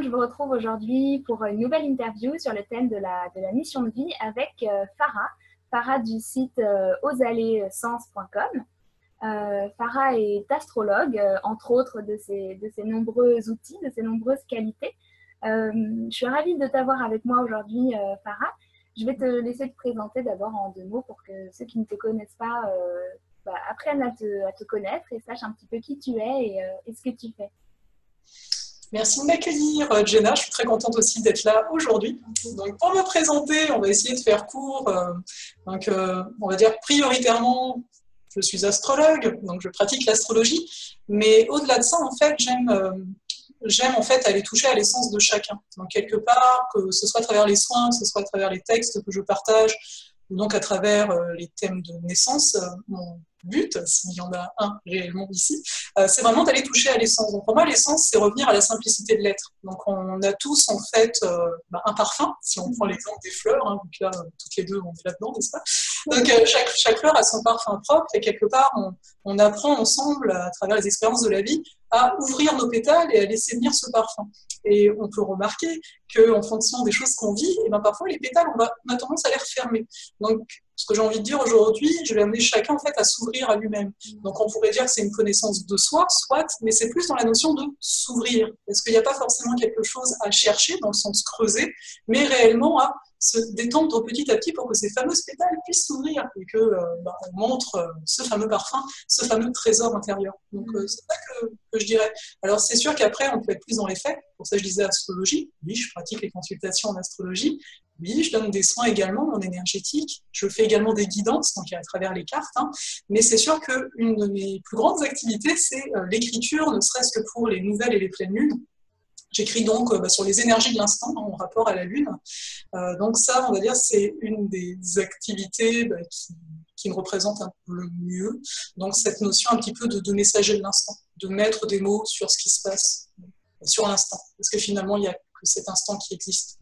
je vous retrouve aujourd'hui pour une nouvelle interview sur le thème de la mission de vie avec Farah. Farah du site osallersens.com. Farah est astrologue, entre autres de ses nombreux outils, de ses nombreuses qualités. Je suis ravie de t'avoir avec moi aujourd'hui, Farah. Je vais te laisser te présenter d'abord en 2 mots pour que ceux qui ne te connaissent pas apprennent à te connaître et sachent un petit peu qui tu es et ce que tu fais. Merci de m'accueillir, Jenna. Je suis très contente aussi d'être là aujourd'hui. Donc, pour me présenter, on va essayer de faire court. On va dire prioritairement, je suis astrologue, donc je pratique l'astrologie. Mais au-delà de ça, en fait, j'aime en fait aller toucher à l'essence de chacun. Donc, quelque part, que ce soit à travers les soins, que ce soit à travers les textes que je partage, ou donc à travers les thèmes de naissance, mon but, s'il y en a un réellement ici, c'est vraiment d'aller toucher à l'essence. Donc pour moi, l'essence, c'est revenir à la simplicité de l'être. Donc on a tous en fait un parfum, si on prend l'exemple des fleurs, hein, donc là, toutes les deux, on est là-dedans, n'est-ce pas? Donc chaque fleur a son parfum propre et quelque part, on apprend ensemble, à travers les expériences de la vie, à ouvrir nos pétales et à laisser venir ce parfum. Et on peut remarquer qu'en fonction des choses qu'on vit, et ben parfois les pétales, on a tendance à les refermer. Donc, ce que j'ai envie de dire aujourd'hui, je vais amener chacun en fait à s'ouvrir à lui-même. Donc, on pourrait dire que c'est une connaissance de soi, soit, mais c'est plus dans la notion de s'ouvrir. Parce qu'il n'y a pas forcément quelque chose à chercher, dans le sens creuser, mais réellement à se détendre petit à petit pour que ces fameuses pétales puissent s'ouvrir et que on montre ce fameux parfum, ce fameux trésor intérieur. Donc, c'est ça que je dirais. Alors, c'est sûr qu'après, on peut être plus dans les faits. Pour ça, je disais astrologie. Oui, je pratique les consultations en astrologie. Oui, je donne des soins également en énergétique. Je fais également des guidances, donc à travers les cartes. Hein. Mais c'est sûr qu'une de mes plus grandes activités, c'est l'écriture, ne serait-ce que pour les nouvelles et les pleines lunes. J'écris donc sur les énergies de l'instant en rapport à la Lune. Donc ça, on va dire, c'est une des activités qui me représente un peu le mieux. Donc cette notion un petit peu de messager de l'instant, de mettre des mots sur ce qui se passe sur l'instant. Parce que finalement, il n'y a que cet instant qui existe.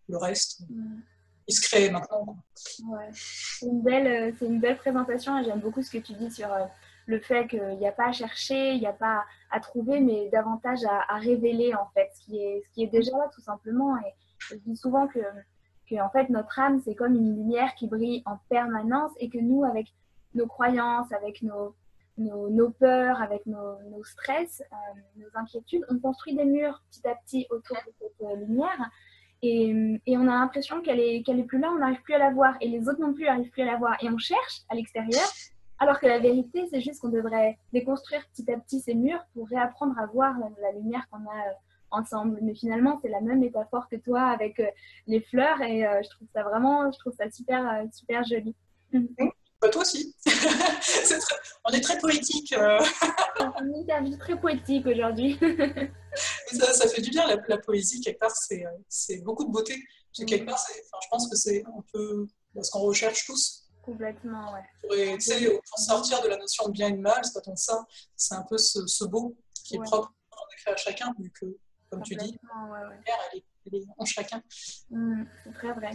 Le reste, il se crée maintenant. Quoi. Ouais. C'est une belle présentation et j'aime beaucoup ce que tu dis sur le fait qu'il n'y a pas à chercher, il n'y a pas à trouver, mais davantage à révéler en fait ce qui est déjà là tout simplement. Et je dis souvent que en fait notre âme c'est comme une lumière qui brille en permanence et que nous avec nos croyances, avec nos peurs, avec nos stress, nos inquiétudes, on construit des murs petit à petit autour de cette lumière. Et on a l'impression qu'elle est plus là, on n'arrive plus à la voir. Et les autres non plus n'arrivent plus à la voir. Et on cherche à l'extérieur, alors que la vérité, c'est juste qu'on devrait déconstruire petit à petit ces murs pour réapprendre à voir la lumière qu'on a ensemble. Mais finalement, c'est la même métaphore que toi avec les fleurs. Et je trouve ça super, super joli. Bah, toi aussi. On est très poétique. C'est une interview très poétique aujourd'hui. Ça fait du bien, la poésie, quelque part, c'est beaucoup de beauté. Quelque part, je pense que c'est un peu ce qu'on recherche tous. Complètement, ouais. Pour sortir de la notion de bien et de mal, c'est pas tant ça, c'est un peu ce beau qui est propre en effet à chacun, vu que, comme tu dis, la lumière, elle est en chacun. C'est très vrai.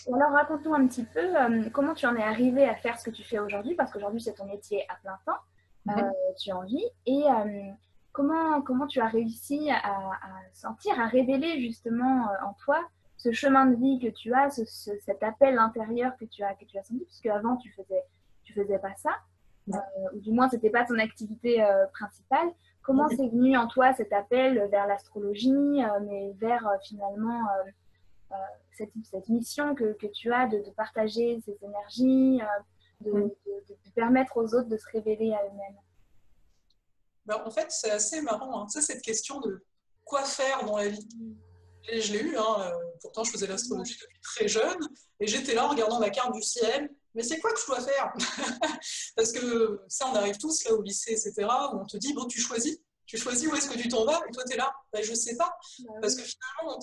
Et alors, raconte-nous un petit peu comment tu en es arrivé à faire ce que tu fais aujourd'hui, parce qu'aujourd'hui, c'est ton métier à plein temps, tu en vis, et comment tu as réussi à sentir, à révéler justement en toi ce chemin de vie que tu as, cet appel intérieur que tu as senti, puisque avant tu faisais pas ça, ou du moins c'était pas ton activité principale. Comment c'est venu en toi cet appel vers l'astrologie, mais vers finalement cette mission que tu as de partager ces énergies, de permettre aux autres de se révéler à eux-mêmes? Ben, en fait, c'est assez marrant, hein. Tu sais, cette question de quoi faire dans la vie. Et je l'ai eu, hein. Pourtant je faisais l'astrologie depuis très jeune, et j'étais là en regardant ma carte du ciel, mais c'est quoi que je dois faire? Parce que ça, on arrive tous là au lycée, etc., où on te dit, bon, tu choisis où est-ce que tu t'en vas, et toi tu es là, ben, je sais pas, parce que finalement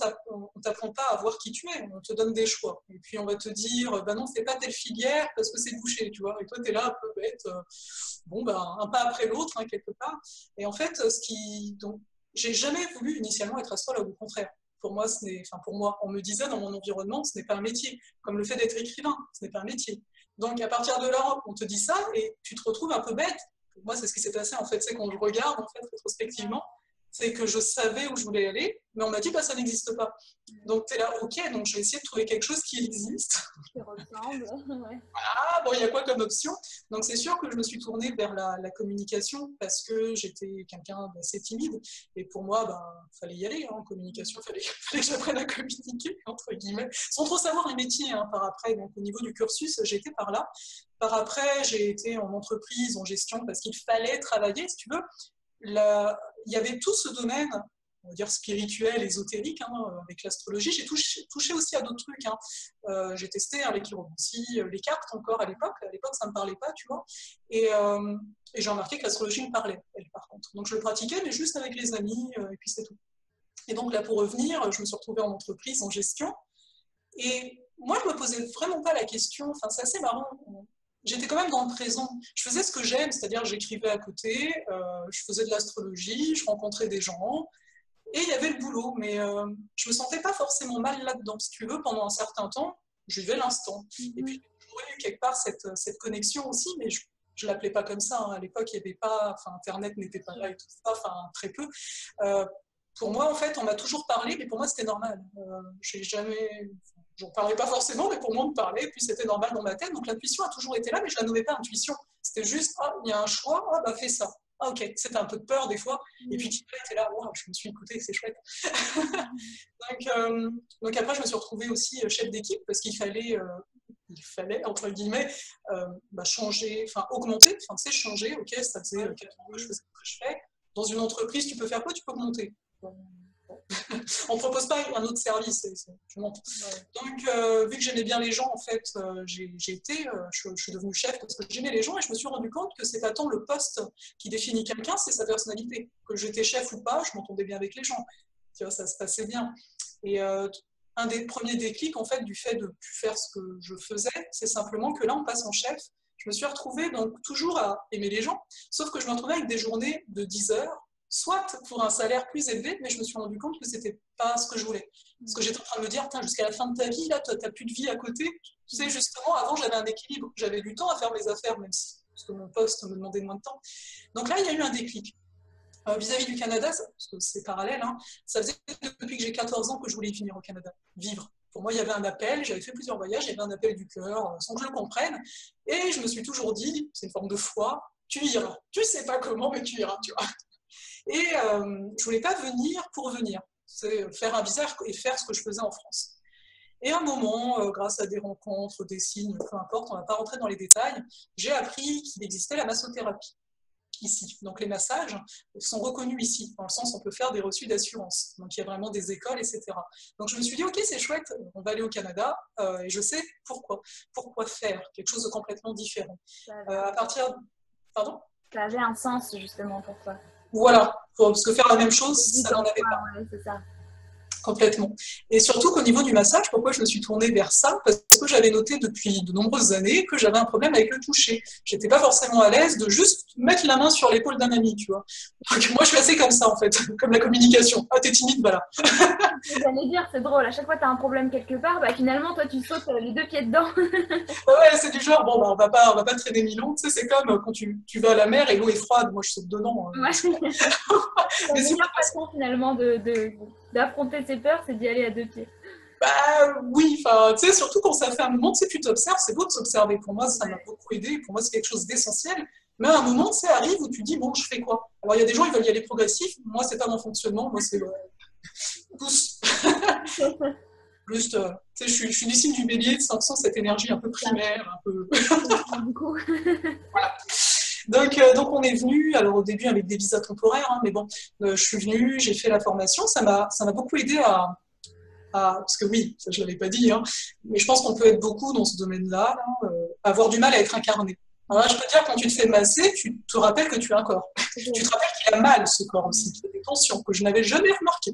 on t'apprend pas à voir qui tu es, on te donne des choix, et puis on va te dire, ben non, fais pas telle filière parce que c'est bouché, tu vois, et toi tu es là un peu bête, bon, ben, un pas après l'autre, hein, quelque part, et en fait, donc, j'ai jamais voulu initialement être astrologue, au contraire. Pour moi, on me disait dans mon environnement, ce n'est pas un métier. Comme le fait d'être écrivain, ce n'est pas un métier. Donc, à partir de là, on te dit ça et tu te retrouves un peu bête. Pour moi, c'est ce qui s'est passé, en fait. C'est quand je regarde, en fait, rétrospectivement, c'est que je savais où je voulais aller, mais on m'a dit, bah, ça n'existe pas. Donc, tu es là, ok, donc je vais essayer de trouver quelque chose qui existe. Qui ressemble, ouais. Ah, bon, il y a quoi comme option? Donc, c'est sûr que je me suis tournée vers la communication parce que j'étais quelqu'un d'assez timide. Et pour moi, ben, fallait y aller, hein, en communication, fallait que j'apprenne à communiquer, entre guillemets, sans trop savoir les métiers hein, par après. Donc, au niveau du cursus, j'ai été par là. Par après, j'ai été en entreprise, en gestion, parce qu'il fallait travailler, si tu veux. Il y avait tout ce domaine, on va dire spirituel, ésotérique, hein, avec l'astrologie. J'ai touché aussi à d'autres trucs. Hein. J'ai testé hein, les chiromancies, les cartes encore à l'époque. À l'époque, ça ne me parlait pas, tu vois. Et j'ai remarqué que l'astrologie me parlait, elle, par contre. Donc, je le pratiquais, mais juste avec les amis, et puis c'est tout. Et donc, là, pour revenir, je me suis retrouvée en entreprise, en gestion. Et moi, je ne me posais vraiment pas la question. Enfin, c'est assez marrant. J'étais quand même dans le présent. Je faisais ce que j'aime, c'est-à-dire j'écrivais à côté, je faisais de l'astrologie, je rencontrais des gens, et il y avait le boulot. Mais je ne me sentais pas forcément mal là-dedans. Si tu veux, pendant un certain temps, je vivais l'instant. Et puis, j'aurais eu quelque part cette connexion aussi, mais je ne l'appelais pas comme ça. Hein. À l'époque, il n'y avait pas, enfin, Internet n'était pas là et tout ça, enfin, très peu. Pour moi, en fait, on m'a toujours parlé, mais pour moi, c'était normal. J'ai jamais... J'en parlais pas forcément, mais pour moi, on me parlait, et puis c'était normal dans ma tête. Donc l'intuition a toujours été là, mais je la nommais pas intuition. C'était juste, ah, il y a un choix, ah, bah fais ça. Ah, ok, c'était un peu de peur des fois. Et puis tu étais là, wow, je me suis écoutée, c'est chouette. donc après, je me suis retrouvée aussi chef d'équipe, parce qu'il fallait, entre guillemets, changer, enfin augmenter, enfin tu sais, changer, ok, ça faisait 4 ans que je faisais ce que je fais. Dans une entreprise, tu peux faire quoi? Tu peux augmenter. On ne propose pas un autre service, je montre. Donc, vu que j'aimais bien les gens, en fait, je suis devenue chef parce que j'aimais les gens et je me suis rendu compte que c'est pas tant le poste qui définit quelqu'un, c'est sa personnalité. Que j'étais chef ou pas, je m'entendais bien avec les gens. Tu vois, ça se passait bien. Et un des premiers déclics, en fait, du fait de ne plus faire ce que je faisais, c'est simplement que là, en passant chef, je me suis retrouvée donc toujours à aimer les gens, sauf que je me retrouvais avec des journées de 10 heures, soit pour un salaire plus élevé, mais je me suis rendu compte que c'était pas ce que je voulais. Parce que j'étais en train de me dire, jusqu'à la fin de ta vie, là, tu n'as plus de vie à côté. Tu sais, justement, avant, j'avais un équilibre. J'avais du temps à faire mes affaires, même si parce que mon poste me demandait moins de temps. Donc là, il y a eu un déclic. Vis-à-vis du Canada, parce que c'est parallèle, hein, ça faisait depuis que j'ai 14 ans que je voulais venir au Canada, vivre. Pour moi, il y avait un appel, j'avais fait plusieurs voyages, il y avait un appel du cœur, sans que je le comprenne. Et je me suis toujours dit, c'est une forme de foi, tu iras. Tu sais pas comment, mais tu iras, tu vois. Et je ne voulais pas venir pour venir. C'est faire un visa et faire ce que je faisais en France. Et à un moment, grâce à des rencontres, des signes, peu importe, on ne va pas rentrer dans les détails, j'ai appris qu'il existait la massothérapie ici. Donc les massages sont reconnus ici, dans le sens où on peut faire des reçus d'assurance. Donc il y a vraiment des écoles, etc. Donc je me suis dit, ok, c'est chouette, on va aller au Canada, et je sais pourquoi. Pourquoi faire quelque chose de complètement différent. À partir... Pardon ? Ça avait un sens justement pour toi. Voilà, parce que faire la même chose, ça n'en avait pas. Ouais, c'est ça. Complètement. Et surtout qu'au niveau du massage, pourquoi je me suis tournée vers ça? Parce que j'avais noté depuis de nombreuses années que j'avais un problème avec le toucher. J'étais pas forcément à l'aise de juste mettre la main sur l'épaule d'un ami, tu vois. Donc moi, je suis assez comme ça, en fait, comme la communication. Ah, t'es timide, voilà. J'allais dire, c'est drôle, à chaque fois que tu as un problème quelque part, finalement, toi, tu sautes les 2 pieds dedans. Ouais, c'est du genre, bon, on va pas traîner 1000 ans. Tu sais, c'est comme quand tu vas à la mer et l'eau est froide. Moi, je saute dedans. Ouais. C'est la meilleure façon, finalement, d'affronter ses peurs, c'est d'y aller à 2 pieds. Bah oui, enfin, tu sais, surtout quand ça fait un moment, tu sais, tu t'observes, c'est beau de s'observer. Pour moi, ça m'a beaucoup aidé. Pour moi, c'est quelque chose d'essentiel. Mais à un moment, tu sais, arrive où tu dis, bon, je fais quoi? Alors, il y a des gens, ils veulent y aller progressif. Moi, c'est pas mon fonctionnement. Moi, c'est pousse. Juste, tu sais, je suis du signe du bélier, sans cette énergie un peu primaire, un peu... Du coup. Voilà. Donc on est venu, alors au début avec des visas temporaires, hein, mais bon, je suis venue, j'ai fait la formation, ça m'a beaucoup aidé parce que oui, ça je l'avais pas dit, hein, mais je pense qu'on peut être beaucoup dans ce domaine-là, avoir du mal à être incarné. Alors là, je peux te dire, quand tu te fais masser, tu te rappelles que tu as un corps. Tu te rappelles qu'il a mal, ce corps aussi, qu'il y a des tensions que je n'avais jamais remarquées.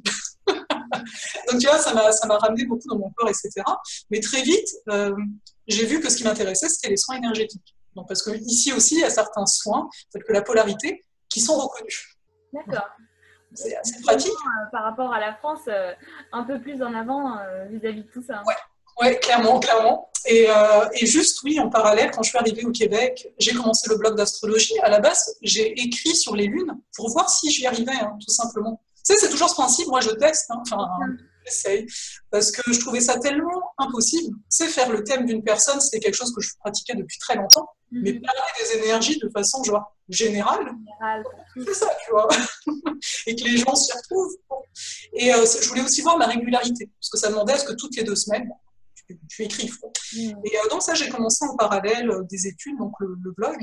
Donc tu vois, ça m'a ramené beaucoup dans mon corps, etc. Mais très vite, j'ai vu que ce qui m'intéressait, c'était les soins énergétiques. Donc, parce qu'ici aussi, il y a certains soins, tels que la polarité, qui sont reconnus. D'accord. C'est assez pratique. Par rapport à la France, un peu plus en avant vis-à-vis de tout ça. Ouais, clairement. Et juste, oui, en parallèle, quand je suis arrivée au Québec, j'ai commencé le blog d'astrologie. À la base, j'ai écrit sur les lunes pour voir si j'y arrivais, hein, tout simplement. sais, c'est toujours ce principe, moi je teste, hein, enfin, j'essaye, parce que je trouvais ça tellement impossible. Tu sais, faire le thème d'une personne, c'était quelque chose que je pratiquais depuis très longtemps, mais parler des énergies de façon genre générale, c'est ça, tu vois, et que les gens s'y retrouvent. Et je voulais aussi voir la régularité, parce que ça demandait à ce que toutes les 2 semaines, tu écrives. Et donc ça, j'ai commencé en parallèle des études, donc le blog.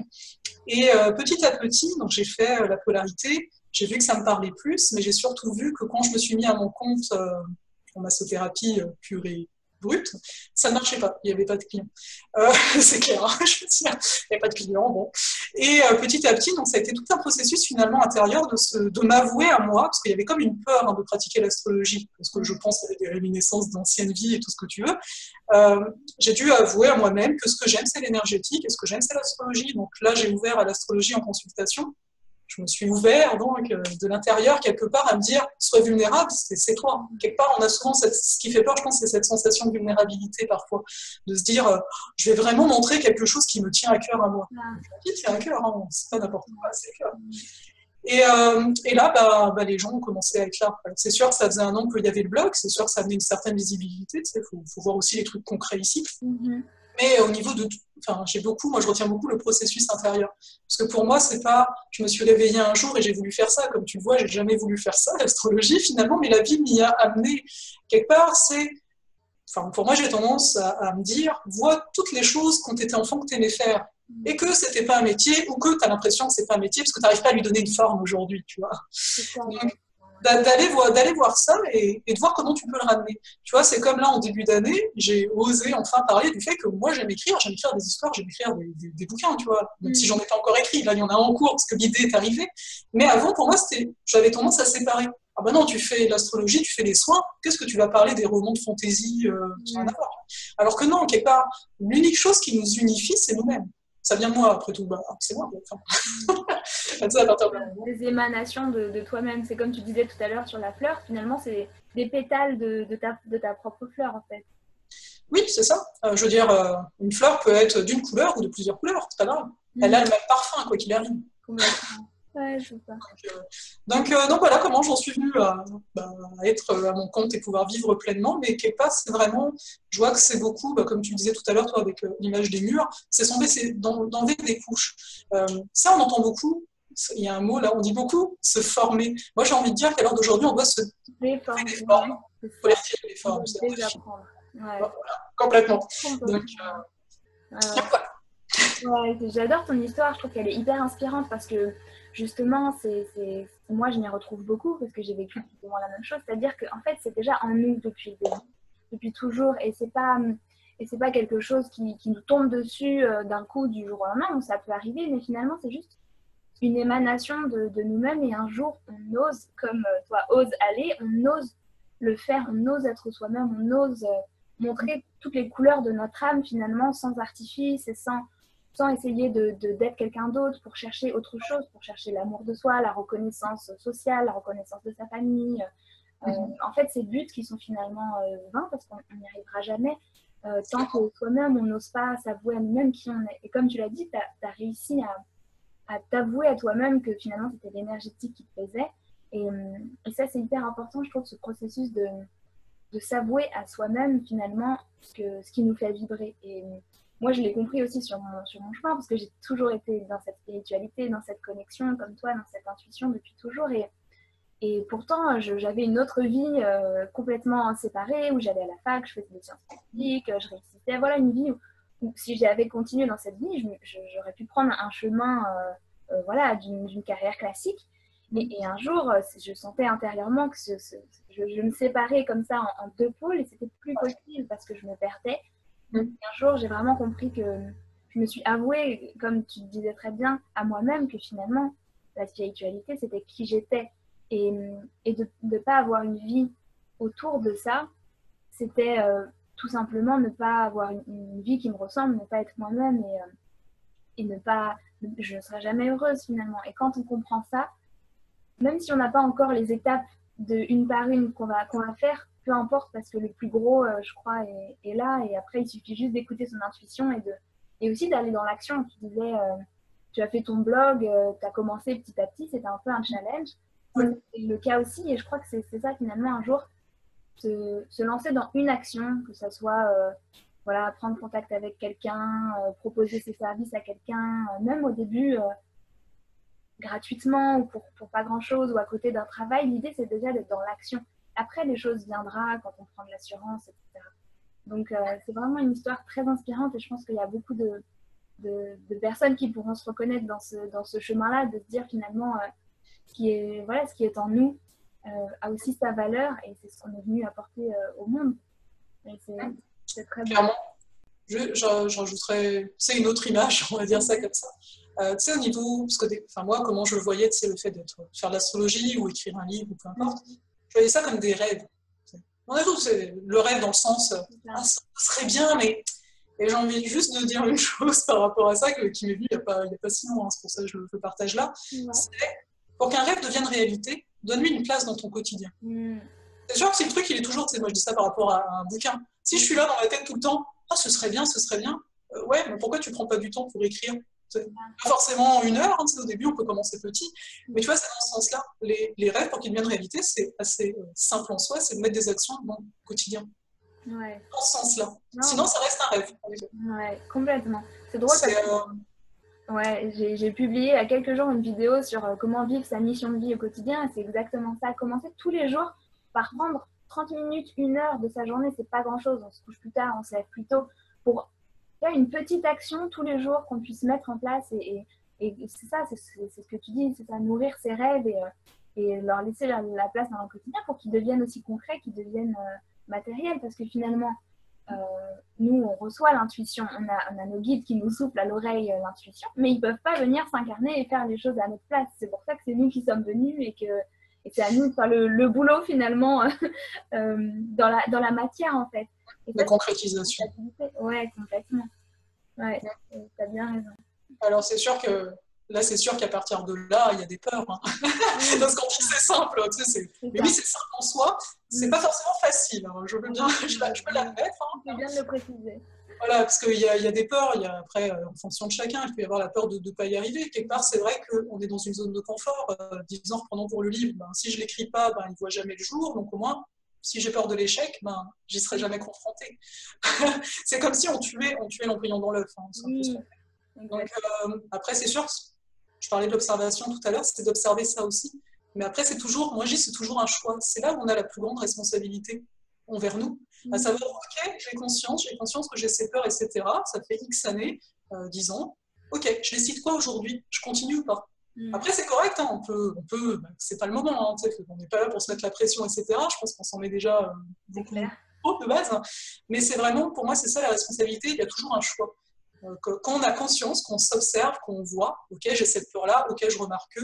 Et petit à petit, donc j'ai fait la polarité, j'ai vu que ça me parlait plus, mais j'ai surtout vu que quand je me suis mis à mon compte en massothérapie pure et brute, ça ne marchait pas, il n'y avait pas de clients. C'est clair, hein, je veux dire, il n'y avait pas de clients, bon. Et petit à petit, donc ça a été tout un processus finalement intérieur de m'avouer à moi, parce qu'il y avait comme une peur hein, de pratiquer l'astrologie, parce que je pense qu'il y avait des réminiscences d'anciennes vies et tout ce que tu veux. J'ai dû avouer à moi-même que ce que j'aime, c'est l'énergétique, et ce que j'aime, c'est l'astrologie. Donc là, j'ai ouvert à l'astrologie en consultation. Je me suis ouvert donc de l'intérieur quelque part à me dire sois vulnérable, c'est toi. Quelque part, on a souvent ce qui fait peur, je pense, c'est cette sensation de vulnérabilité parfois, de se dire je vais vraiment montrer quelque chose qui me tient à cœur à moi. Qui tient à cœur, hein, c'est pas n'importe quoi, c'est clair. Et là, les gens ont commencé à être là. C'est sûr que ça faisait 1 an qu'il y avait le blog, c'est sûr que ça amenait une certaine visibilité, il faut voir aussi les trucs concrets ici. Mais au niveau de, enfin, moi je retiens beaucoup le processus intérieur. Parce que pour moi, c'est pas, je me suis réveillée un jour et j'ai voulu faire ça. Comme tu le vois, j'ai jamais voulu faire ça, l'astrologie finalement, mais la vie m'y a amené. Quelque part, enfin, pour moi, j'ai tendance à me dire, vois toutes les choses quand tu étais enfant que tu aimais faire. Et que c'était pas un métier, ou que tu as l'impression que c'est pas un métier, parce que tu n'arrives pas à lui donner une forme aujourd'hui, tu vois. Donc, d'aller voir ça et de voir comment tu peux le ramener. Tu vois, c'est comme là, en début d'année, j'ai osé enfin parler du fait que moi, j'aime écrire des histoires, j'aime écrire des bouquins, tu vois. Même si j'en ai pas encore écrit, là, il y en a en cours, parce que l'idée est arrivée. Mais avant, pour moi, j'avais tendance à séparer. Ah ben non, tu fais l'astrologie, tu fais les soins, qu'est-ce que tu vas parler des romans de fantaisie qui n'ont rien à voir. Alors que non, quelque part, l'unique chose qui nous unifie, c'est nous-mêmes. Ça vient de moi, après tout, c'est moi. Des émanations de toi-même. C'est comme tu disais tout à l'heure sur la fleur, finalement, c'est des pétales de ta propre fleur, en fait. Oui, c'est ça. Je veux dire, une fleur peut être d'une couleur ou de plusieurs couleurs, c'est pas grave. Elle a le même parfum, quoi qu'il arrive. Ouais, je sais pas. Donc voilà comment j'en suis venue à être à mon compte et pouvoir vivre pleinement. Mais quelque part, c'est vraiment, je vois que c'est beaucoup, comme tu disais tout à l'heure, toi, avec l'image des murs, c'est d'enlever des couches. Ça, on entend beaucoup. Il y a un mot là, on dit beaucoup se former. Moi, j'ai envie de dire qu'à l'heure d'aujourd'hui, on doit se déformer. Il faut les retirer, les formes. Ouais. Voilà, complètement. Donc, ouais, j'adore ton histoire, je trouve qu'elle est hyper inspirante parce que justement, moi je m'y retrouve beaucoup parce que j'ai vécu exactement la même chose, c'est-à-dire qu'en fait c'est déjà en nous depuis le début, depuis toujours, et c'est pas quelque chose qui nous tombe dessus d'un coup du jour au lendemain, ça peut arriver, mais finalement c'est juste une émanation de nous-mêmes et un jour on ose, comme toi ose aller, on ose le faire, on ose être soi-même, on ose montrer toutes les couleurs de notre âme finalement sans artifice et sans essayer d'être quelqu'un d'autre pour chercher autre chose, pour chercher l'amour de soi, la reconnaissance sociale, la reconnaissance de sa famille. En fait, ces buts qui sont finalement vains parce qu'on n'y arrivera jamais tant que soi-même, on n'ose pas s'avouer à nous-mêmes qui on est. Et comme tu l'as dit, tu as réussi à t'avouer à toi-même que finalement, c'était l'énergétique qui te plaisait. Et ça, c'est hyper important, je trouve, ce processus de s'avouer à soi-même finalement ce qui nous fait vibrer. Et moi, je l'ai compris aussi sur mon chemin, parce que j'ai toujours été dans cette spiritualité, dans cette connexion, comme toi, dans cette intuition depuis toujours. Et pourtant, j'avais une autre vie complètement séparée, où j'allais à la fac, je faisais des sciences politiques, je réussissais. Voilà une vie où si j'avais continué dans cette vie, j'aurais pu prendre un chemin voilà, d'une carrière classique. Et un jour, je sentais intérieurement que je me séparais comme ça en 2 pôles et c'était plus possible parce que je me perdais. Et un jour, j'ai vraiment compris que je me suis avouée, comme tu disais très bien, à moi-même que finalement, la spiritualité, c'était qui j'étais. Et de ne pas avoir une vie autour de ça, c'était tout simplement ne pas avoir une vie qui me ressemble, ne pas être moi-même et ne pas... Je ne serai jamais heureuse finalement. Et quand on comprend ça, même si on n'a pas encore les étapes de une par une qu'on va faire, peu importe, parce que le plus gros, je crois, est là. Et après, il suffit juste d'écouter son intuition et aussi d'aller dans l'action. Tu disais, tu as fait ton blog, tu as commencé petit à petit, c'était un peu un challenge. Oui. c'est le cas aussi, et je crois que c'est ça finalement, un jour, se lancer dans une action, que ce soit voilà, prendre contact avec quelqu'un, proposer ses services à quelqu'un, même au début gratuitement ou pour pas grand-chose ou à côté d'un travail. L'idée, c'est déjà d'être dans l'action. Après, les choses viendront quand on prend de l'assurance, etc. Donc, c'est vraiment une histoire très inspirante, et je pense qu'il y a beaucoup de personnes qui pourront se reconnaître dans ce chemin-là, de se dire finalement voilà, ce qui est en nous a aussi sa valeur, et c'est ce qu'on est venu apporter au monde. Et c'est très bien. Clairement. J'ajouterais, c'est une autre image, on va dire ça comme ça. Tu sais, au niveau, parce que moi, comment je le voyais, tu sais, le fait faire de l'astrologie ou écrire un livre ou peu importe, je voyais ça comme des rêves. On a tous le rêve dans le sens, ça serait bien, mais et j'ai envie juste de dire une chose par rapport à ça qui m'est venue il n'y a pas si longtemps, c'est pour ça que je le partage là. Ouais. C'est pour qu'un rêve devienne réalité, donne-lui une place dans ton quotidien. C'est sûr que c'est le truc, il est toujours, tu sais, moi je dis ça par rapport à un bouquin. Si je suis là dans ma tête tout le temps, ce serait bien, ouais, mais pourquoi tu prends pas du temps pour écrire? Pas forcément 1 heure, hein, au début on peut commencer petit, mais tu vois, c'est dans ce sens-là. Les rêves, pour qu'ils deviennent réalité, c'est assez simple en soi, c'est de mettre des actions dans le quotidien. Ouais. Dans ce sens-là. Sinon, ça reste un rêve. Ouais, complètement. C'est drôle parce que ouais, j'ai publié il y a quelques jours une vidéo sur comment vivre sa mission de vie au quotidien, et c'est exactement ça. Commencer tous les jours par prendre 30 minutes, 1 heure de sa journée, c'est pas grand-chose. On se couche plus tard, on se lève plus tôt, pour faire une petite action tous les jours qu'on puisse mettre en place. Et c'est ça, c'est ce que tu dis, c'est ça, nourrir ses rêves et leur laisser la place dans le quotidien pour qu'ils deviennent aussi concrets, qu'ils deviennent matériels. Parce que finalement, nous, on reçoit l'intuition, on a nos guides qui nous soufflent à l'oreille l'intuition, mais ils ne peuvent pas venir s'incarner et faire les choses à notre place. C'est pour ça que c'est nous qui sommes venus, et c'est à nous de faire le boulot finalement dans la matière, en fait. Et la concrétisation. Ouais, complètement. Ouais, tu as bien raison. Alors c'est sûr qu'à partir de là, il y a des peurs. Hein. Parce qu'on dit que c'est simple, tu sais, mais oui, c'est simple en soi, c'est pas forcément facile. Hein. Je peux l'admettre. Hein. C'est bien de le préciser. Voilà, parce qu'il y a des peurs, après, en fonction de chacun, il peut y avoir la peur de ne pas y arriver. Quelque part, c'est vrai qu'on est dans une zone de confort. Disons, reprenons pour le livre, si je ne l'écris pas, il ne voit jamais le jour, donc au moins, si j'ai peur de l'échec, j'y serai jamais confrontée. C'est comme si on tuait l'embryon dans l'œuf. Hein, donc, après, c'est sûr, je parlais de l'observation tout à l'heure, c'était d'observer ça aussi. Mais après, c'est toujours un choix. C'est là où on a la plus grande responsabilité envers nous. À savoir, ok, j'ai conscience que j'ai ces peurs, etc. Ça fait X années, 10 ans. Ok, je décide quoi aujourd'hui? Je continue ou pas? Après, c'est correct, hein, on peut c'est pas le moment, hein, on n'est pas là pour se mettre la pression, etc. Je pense qu'on s'en met déjà beaucoup de base. Hein. Mais c'est vraiment, pour moi, c'est ça la responsabilité. Il y a toujours un choix. Quand on a conscience, qu'on s'observe, qu'on voit, ok, j'ai cette peur-là, ok, je remarque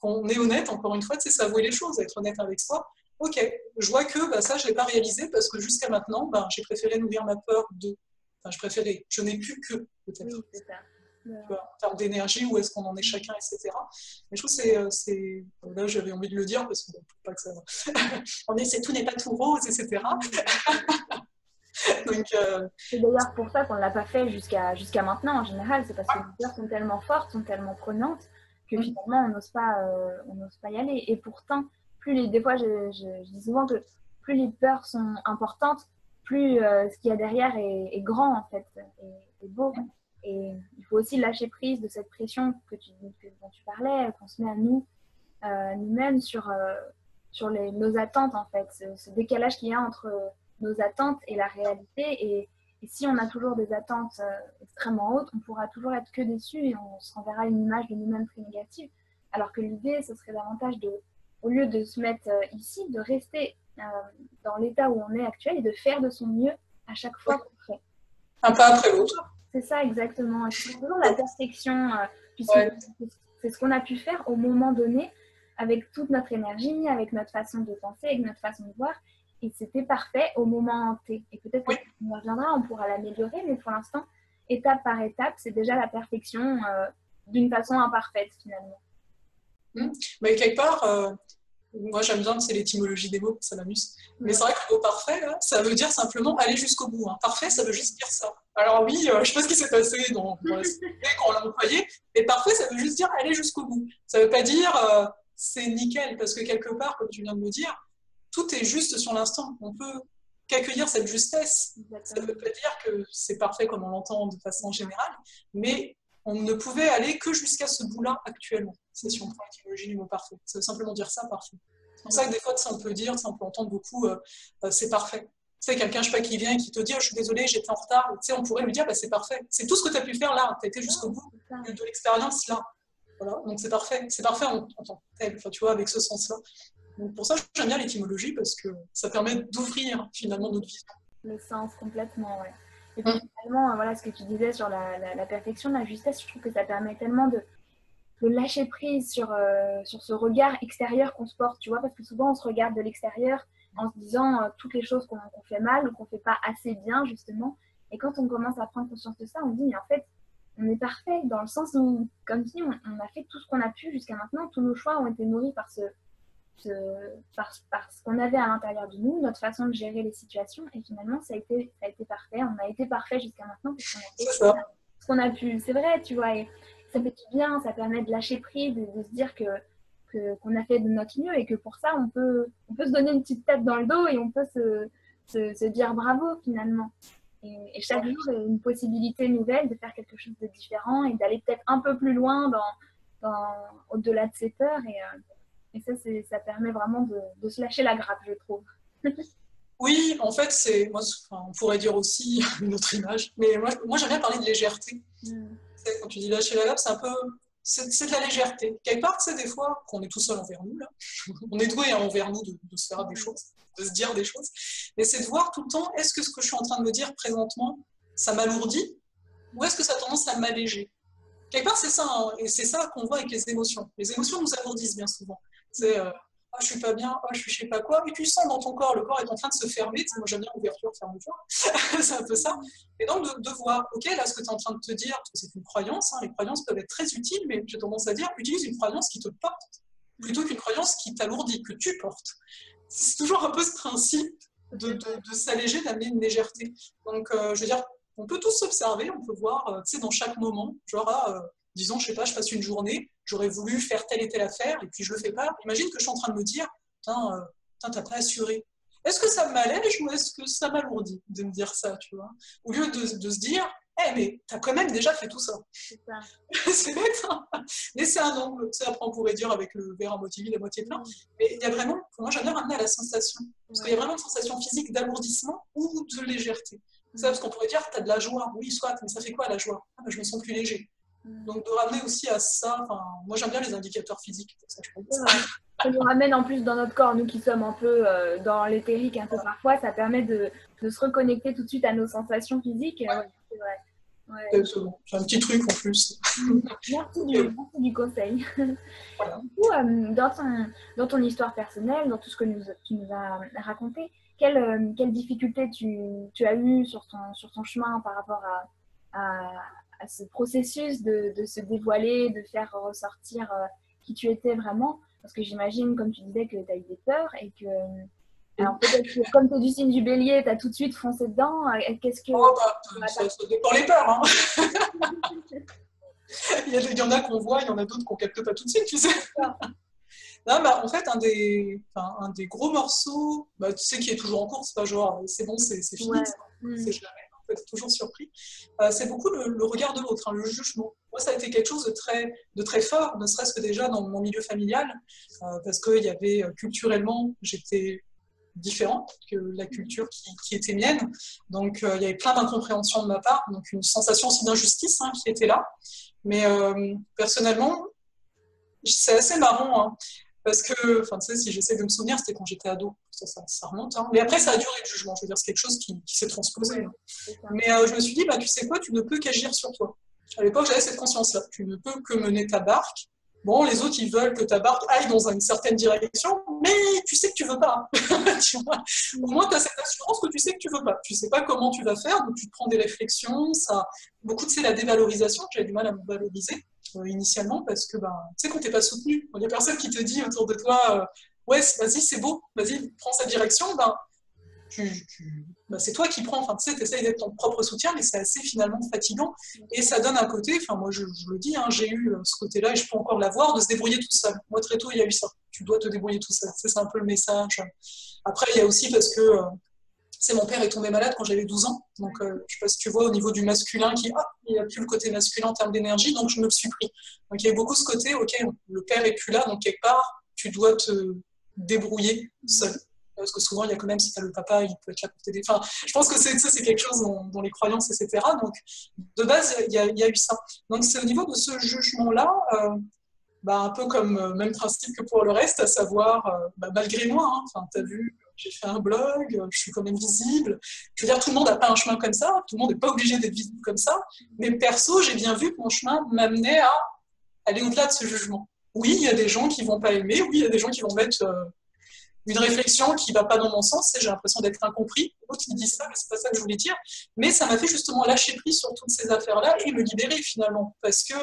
qu'on est honnête, encore une fois, c'est s'avouer les choses, être honnête avec soi. Ok, je vois que ça, je ne l'ai pas réalisé parce que jusqu'à maintenant, j'ai préféré nourrir ma peur je n'ai plus que, peut-être. Oui, c'est ça. En termes d'énergie, où est-ce qu'on en est chacun, etc. Mais je trouve que c'est là, j'avais envie de le dire parce que pas que ça. Tout n'est pas tout rose, etc. Donc, c'est d'ailleurs pour ça qu'on ne l'a pas fait jusqu'à maintenant en général. C'est parce que les peurs sont tellement fortes, sont tellement prenantes que finalement on n'ose pas y aller. Et pourtant, des fois je dis souvent que plus les peurs sont importantes, plus ce qu'il y a derrière est grand en fait, et beau. Et il faut aussi lâcher prise de cette pression dont tu parlais, qu'on se met à nous-mêmes sur nos attentes en fait, ce décalage qu'il y a entre nos attentes et la réalité. Et si on a toujours des attentes extrêmement hautes, on pourra toujours être que déçu et on se renverra une image de nous-mêmes très négative. Alors que l'idée, ce serait davantage au lieu de se mettre ici, de rester dans l'état où on est actuel et de faire de son mieux à chaque fois qu'on fait. Un pas après l'autre. C'est ça, exactement. C'est toujours la perfection, puisque c'est ce qu'on a pu faire au moment donné, avec toute notre énergie, avec notre façon de penser, avec notre façon de voir. Et c'était parfait au moment T. Et peut-être qu'on y reviendra, on pourra l'améliorer, mais pour l'instant, étape par étape, c'est déjà la perfection d'une façon imparfaite, finalement. Mais quelque part, moi j'aime bien, c'est l'étymologie des mots, ça m'amuse. Mais c'est vrai que le mot parfait, là, ça veut dire simplement aller jusqu'au bout. Hein. Parfait, ça veut juste dire ça. Alors oui, je ne sais pas ce qui s'est passé dans la société quand on l'a employé, mais parfait, ça veut juste dire aller jusqu'au bout. Ça ne veut pas dire c'est nickel, parce que quelque part, comme tu viens de me dire, tout est juste sur l'instant. On peut qu'accueillir cette justesse. Ça ne veut pas dire que c'est parfait comme on l'entend de façon générale, mais on ne pouvait aller que jusqu'à ce bout-là actuellement. C'est si on prend l'étymologie du mot parfait. Ça veut simplement dire ça, parfait. C'est pour ça que des fois, ça, on peut dire, ça, on peut entendre beaucoup, c'est parfait. Tu sais, quelqu'un, je sais pas, qui vient et qui te dit, oh, je suis désolé, j'étais en retard. Tu sais, on pourrait lui dire, bah, c'est parfait. C'est tout ce que tu as pu faire là. Tu as été jusqu'au bout de l'expérience là. Voilà. Donc c'est parfait. C'est parfait en tant que tel. Enfin, tu vois, avec ce sens-là. Donc pour ça, j'aime bien l'étymologie parce que ça permet d'ouvrir finalement notre vision. Le sens complètement, ouais. Et puis finalement, voilà ce que tu disais sur la perfection, la justesse, je trouve que ça permet tellement de lâcher prise sur ce regard extérieur qu'on se porte, tu vois, parce que souvent on se regarde de l'extérieur en se disant toutes les choses qu'on fait mal ou qu'on fait pas assez bien, justement. Et quand on commence à prendre conscience de ça, on dit, mais en fait, on est parfait dans le sens où, comme si on a fait tout ce qu'on a pu jusqu'à maintenant, tous nos choix ont été nourris par par ce qu'on avait à l'intérieur de nous, notre façon de gérer les situations, et finalement, ça a été parfait. On a été parfait jusqu'à maintenant, parce qu'on a fait ce qu'on a pu. C'est vrai, tu vois, et ça fait du bien, ça permet de lâcher prise, de se dire qu'on a fait de notre mieux, et que pour ça, on peut se donner une petite tape dans le dos, et on peut se dire bravo, finalement. Et chaque jour est une possibilité nouvelle de faire quelque chose de différent, et d'aller peut-être un peu plus loin au-delà de ses peurs, et ça, ça permet vraiment de se lâcher la grappe, je trouve. Oui, en fait, on pourrait dire aussi une autre image, mais moi j'aime bien parler de légèreté. Quand tu dis lâcher la grappe, c'est de la légèreté. Quelque part, tu sais, des fois, qu'on est tout seul envers nous, là, on est doué envers nous de se faire des choses, de se dire des choses, mais c'est de voir tout le temps, est-ce que ce que je suis en train de me dire présentement, ça m'alourdit, ou est-ce que ça a tendance à m'alléger? Quelque part, c'est ça, hein, et c'est ça qu'on voit avec les émotions. Les émotions nous alourdissent bien souvent. C'est oh, je suis pas bien, oh, je suis je sais pas quoi, et tu sens dans ton corps, le corps est en train de se fermer. Moi j'aime bien ouverture, fermeture, c'est un peu ça. Et donc de voir, ok, là ce que tu es en train de te dire, parce que c'est une croyance, hein, les croyances peuvent être très utiles, mais j'ai tendance à dire, utilise une croyance qui te porte, plutôt qu'une croyance qui t'alourdit, que tu portes. C'est toujours un peu ce principe de s'alléger, d'amener une légèreté. Donc je veux dire, on peut tous s'observer, on peut voir, tu sais, dans chaque moment, genre, disons, je sais pas, je passe une journée, j'aurais voulu faire telle et telle affaire, et puis je le fais pas. Imagine que je suis en train de me dire, putain, t'as pas assuré. Est-ce que ça m'allège ou est-ce que ça m'alourdit de me dire ça, tu vois? Au lieu de se dire, mais t'as quand même déjà fait tout ça. C'est bête, hein, mais c'est un angle. Tu sais, après, on pourrait dire avec le verre à moitié vide, à moitié plein. Mais il y a vraiment, pour moi, j'aime bien ramener à la sensation. Parce qu'il y a vraiment une sensation physique d'alourdissement ou de légèreté. Ça, parce qu'on pourrait dire, t'as de la joie. Oui, soit, mais ça fait quoi la joie? Je me sens plus léger. Donc de ramener aussi à ça, moi j'aime bien les indicateurs physiques, pour ça je pense. Ça nous ramène en plus dans notre corps, nous qui sommes un peu dans l'éthérique un peu parfois, ça permet de se reconnecter tout de suite à nos sensations physiques. Ouais, c'est vrai. Ouais. J'ai un petit truc en plus. Merci du conseil. Voilà. Du coup, dans ton histoire personnelle, dans tout ce que tu nous as raconté, quelle difficulté tu as eu sur ton chemin par rapport à ce processus de se dévoiler, de faire ressortir qui tu étais vraiment? Parce que j'imagine, comme tu disais, que tu as eu des peurs et que... Alors peut-être que comme tu es du signe du bélier, tu as tout de suite foncé dedans. Qu'est-ce que... Ça dépend les peurs. Hein. il y en a qu'on voit, il y en a d'autres qu'on capte pas tout de suite, tu sais. Non, en fait, un des gros morceaux, tu sais, qui est toujours en cours, c'est pas genre, c'est bon, c'est fini, c'est jamais. Toujours surpris, c'est beaucoup le regard de l'autre, hein, le jugement. Moi, ça a été quelque chose de très fort, ne serait-ce que déjà dans mon milieu familial, parce qu'il y avait culturellement, j'étais différente que la culture qui était mienne, donc il y avait plein d'incompréhensions de ma part, donc une sensation aussi d'injustice qui était là. Mais personnellement, c'est assez marrant, hein, parce que, tu sais, si j'essaie de me souvenir, c'était quand j'étais ado. Ça remonte. Hein. Mais après, ça a duré le jugement. Je veux dire, c'est quelque chose qui s'est transposé. Hein. Mais je me suis dit, tu sais quoi, tu ne peux qu'agir sur toi. À l'époque, j'avais cette conscience-là. Tu ne peux que mener ta barque. Bon, les autres, ils veulent que ta barque aille dans une certaine direction, mais tu sais que tu veux pas. Tu vois, au moins, tu as cette assurance que tu sais que tu veux pas. Tu sais pas comment tu vas faire, donc tu te prends des réflexions. Beaucoup, c'est la dévalorisation. J'avais du mal à me valoriser initialement parce que, tu sais, quand tu n'es pas soutenu, il y a personne qui te dit autour de toi... ouais, vas-y, c'est beau, vas-y, prends cette direction, bah, c'est toi qui prends, enfin, tu sais, tu essayes d'être ton propre soutien, mais c'est assez finalement fatigant. Et ça donne un côté, enfin, moi je le dis, hein, j'ai eu ce côté-là et je peux encore l'avoir, de se débrouiller tout seul. Moi, très tôt, il y a eu ça. Tu dois te débrouiller tout seul. C'est un peu le message. Après, il y a aussi parce que c'est mon père est tombé malade quand j'avais 12 ans. Donc, je ne sais pas si tu vois au niveau du masculin il n'y a plus le côté masculin en termes d'énergie, donc je me le suis pris. Donc, il y a beaucoup ce côté, ok, le père est plus là, donc quelque part, tu dois te débrouiller seul. Parce que souvent, il y a quand même, si tu as le papa, il peut être là pour t'aider. Enfin, je pense que c'est quelque chose dans les croyances, etc. Donc, de base, il y a eu ça. Donc, c'est au niveau de ce jugement-là, bah, un peu comme même principe que pour le reste, à savoir, bah, malgré moi, hein, enfin, tu as vu, j'ai fait un blog, je suis quand même visible. Je veux dire, tout le monde n'a pas un chemin comme ça, tout le monde n'est pas obligé d'être visible comme ça. Mais perso, j'ai bien vu que mon chemin m'amenait à aller au-delà de ce jugement. Oui, il y a des gens qui vont pas aimer, oui, il y a des gens qui vont mettre une réflexion qui va pas dans mon sens, et j'ai l'impression d'être incompris. D'autres qui disent ça, mais c'est pas ça que je voulais dire. Mais ça m'a fait justement lâcher prise sur toutes ces affaires-là et me libérer finalement. Parce que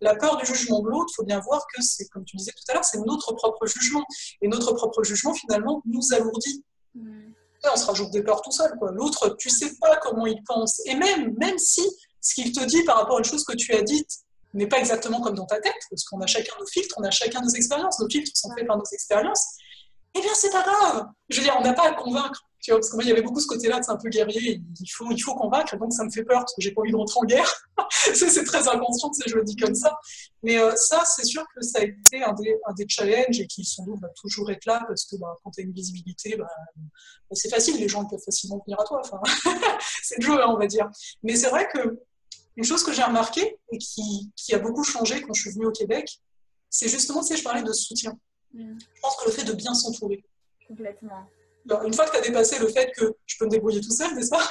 la peur du jugement de l'autre, il faut bien voir que c'est, comme tu disais tout à l'heure, c'est notre propre jugement. Et notre propre jugement, finalement, nous alourdit. Et on se rajoute des peurs tout seul, quoi. L'autre, tu sais pas comment il pense. Et même si ce qu'il te dit par rapport à une chose que tu as dite n'est pas exactement comme dans ta tête, parce qu'on a chacun nos filtres, on a chacun nos expériences. Nos filtres sont faits par nos expériences. Eh bien, c'est pas grave. Je veux dire, on n'a pas à convaincre. Tu vois, parce que moi, il y avait beaucoup ce côté-là, c'est un peu guerrier. Il faut convaincre, et donc ça me fait peur, parce que j'ai pas envie de rentrer en guerre. C'est très inconscient, je le dis comme ça. Mais ça, c'est sûr que ça a été un des challenges, et qui sans doute va toujours être là, parce que bah, quand tu as une visibilité, bah, c'est facile, les gens peuvent facilement venir à toi. Enfin, c'est le jeu, hein, on va dire. Mais c'est vrai que une chose que j'ai remarquée, et qui a beaucoup changé quand je suis venue au Québec, c'est justement, tu sais, je parlais de soutien. Je pense que le fait de bien s'entourer. Complètement. Alors, une fois que tu as dépassé le fait que je peux me débrouiller tout seul, n'est-ce pas?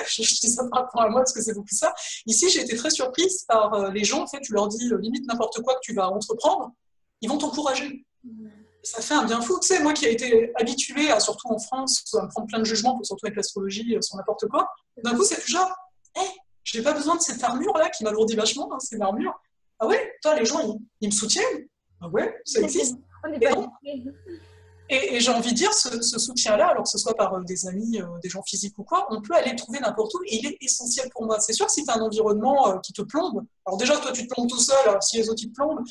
Je dis ça par rapport à moi parce que c'est beaucoup ça. Ici, j'ai été très surprise par les gens. En fait, tu leur dis limite n'importe quoi que tu vas entreprendre, ils vont t'encourager. Ça fait un bien fou. Tu sais, moi qui ai été habituée, surtout en France, à me prendre plein de jugements, surtout avec l'astrologie, sur n'importe quoi, d'un coup, c'est du genre, hé, j'ai pas besoin de cette armure-là qui m'alourdit vachement, hein, c'est une armure. Ah ouais, toi, les gens, ils me soutiennent. Ah ouais, ça existe. On n'est pas Et j'ai envie de dire, ce soutien-là, alors que ce soit par des amis, des gens physiques ou quoi, on peut aller le trouver n'importe où et il est essentiel pour moi. C'est sûr que si tu as un environnement qui te plombe, alors déjà, toi, tu te plombes tout seul, alors si les autres, ils te plombent,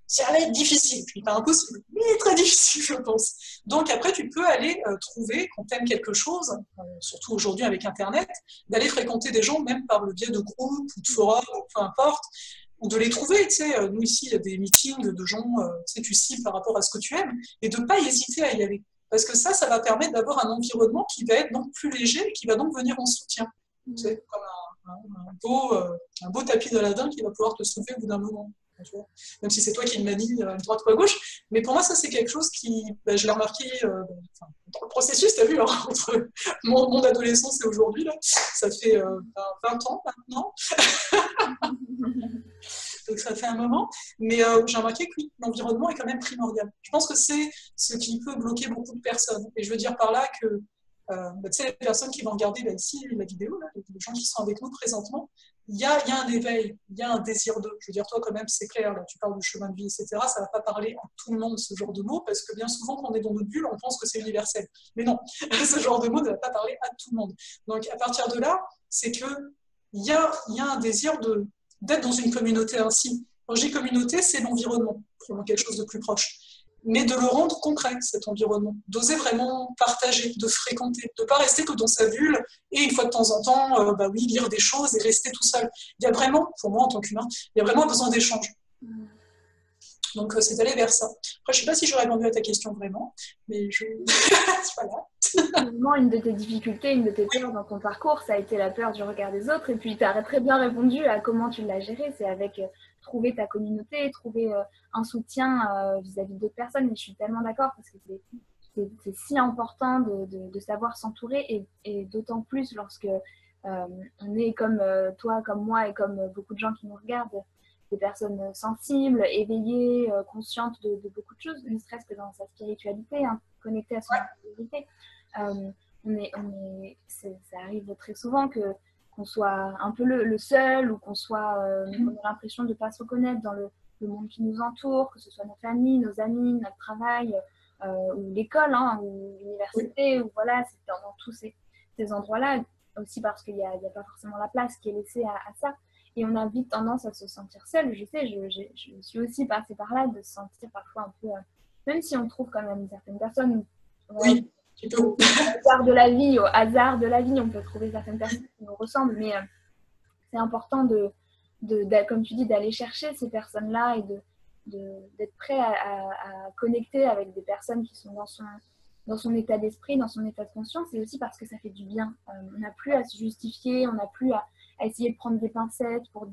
ça va être difficile. Puis pas impossible, mais très difficile, je pense. Donc après, tu peux aller trouver, quand tu aimes quelque chose, surtout aujourd'hui avec Internet, d'aller fréquenter des gens, même par le biais de groupes ou de forums, peu importe, ou de les trouver, tu sais, nous ici, il y a des meetings de gens, tu sais, tu cibles par rapport à ce que tu aimes, et de ne pas hésiter à y aller. Parce que ça va permettre d'avoir un environnement qui va être donc plus léger et qui va donc venir en soutien. Tu sais, comme un beau tapis d'Aladin qui va pouvoir te soulever au bout d'un moment. Même si c'est toi qui le manie à droite ou à gauche. Mais pour moi, ça, c'est quelque chose qui, je l'ai remarqué dans le processus, tu as vu, hein, entre mon adolescence et aujourd'hui, là, ça fait 20 ans maintenant. Donc ça fait un moment, mais j'ai remarqué que oui, l'environnement est quand même primordial. Je pense que c'est ce qui peut bloquer beaucoup de personnes. Et je veux dire par là que tu sais, les personnes qui vont regarder là, ici la vidéo, là, les gens qui sont avec nous présentement, il y a un éveil, il y a un désir d'eux. Je veux dire, toi quand même, c'est clair, là, tu parles de chemin de vie, etc. Ça ne va pas parler à tout le monde, ce genre de mots, parce que bien souvent, quand on est dans notre bulle, on pense que c'est universel. Mais non, ce genre de mots ne va pas parler à tout le monde. Donc à partir de là, c'est qu'il y a un désir d'être dans une communauté ainsi. Quand je dis communauté, c'est l'environnement, vraiment quelque chose de plus proche. Mais de le rendre concret, cet environnement. D'oser vraiment partager, de fréquenter, de ne pas rester que dans sa bulle et une fois de temps en temps, bah oui, lire des choses et rester tout seul. Il y a vraiment, pour moi en tant qu'humain, il y a vraiment besoin d'échange. Donc c'est d'aller vers ça. Après, je ne sais pas si j'ai répondu à ta question vraiment, mais Finalement, une de tes difficultés, une de tes peurs dans ton parcours, ça a été la peur du regard des autres. Et puis, tu as très bien répondu à comment tu l'as géré. C'est avec trouver ta communauté, trouver un soutien vis-à-vis d'autres personnes. Et je suis tellement d'accord parce que c'est si important de savoir s'entourer et d'autant plus lorsque on est comme toi, comme moi et comme beaucoup de gens qui nous regardent, des personnes sensibles, éveillées, conscientes de beaucoup de choses, ne serait-ce que dans sa spiritualité, hein, connectée à son intériorité. Ça arrive très souvent qu'on soit un peu le seul ou qu'on ait l'impression de ne pas se reconnaître dans le monde qui nous entoure, que ce soit nos familles, nos amis, notre travail, ou l'école, hein, ou l'université, ou voilà, c'est dans tous ces endroits-là, aussi parce qu'il n'y a pas forcément la place qui est laissée à ça. Et on a vite tendance à se sentir seul. Je sais, je suis aussi passée par là, de se sentir parfois un peu, même si on trouve quand même certaines personnes, Oui, tu peux. au hasard de la vie, on peut trouver certaines personnes qui nous ressemblent, mais c'est important comme tu dis, d'aller chercher ces personnes-là et d'être prêt à connecter avec des personnes qui sont dans son état d'esprit, dans son état de conscience, et aussi parce que ça fait du bien. On n'a plus à se justifier, on n'a plus à essayer de prendre des pincettes pour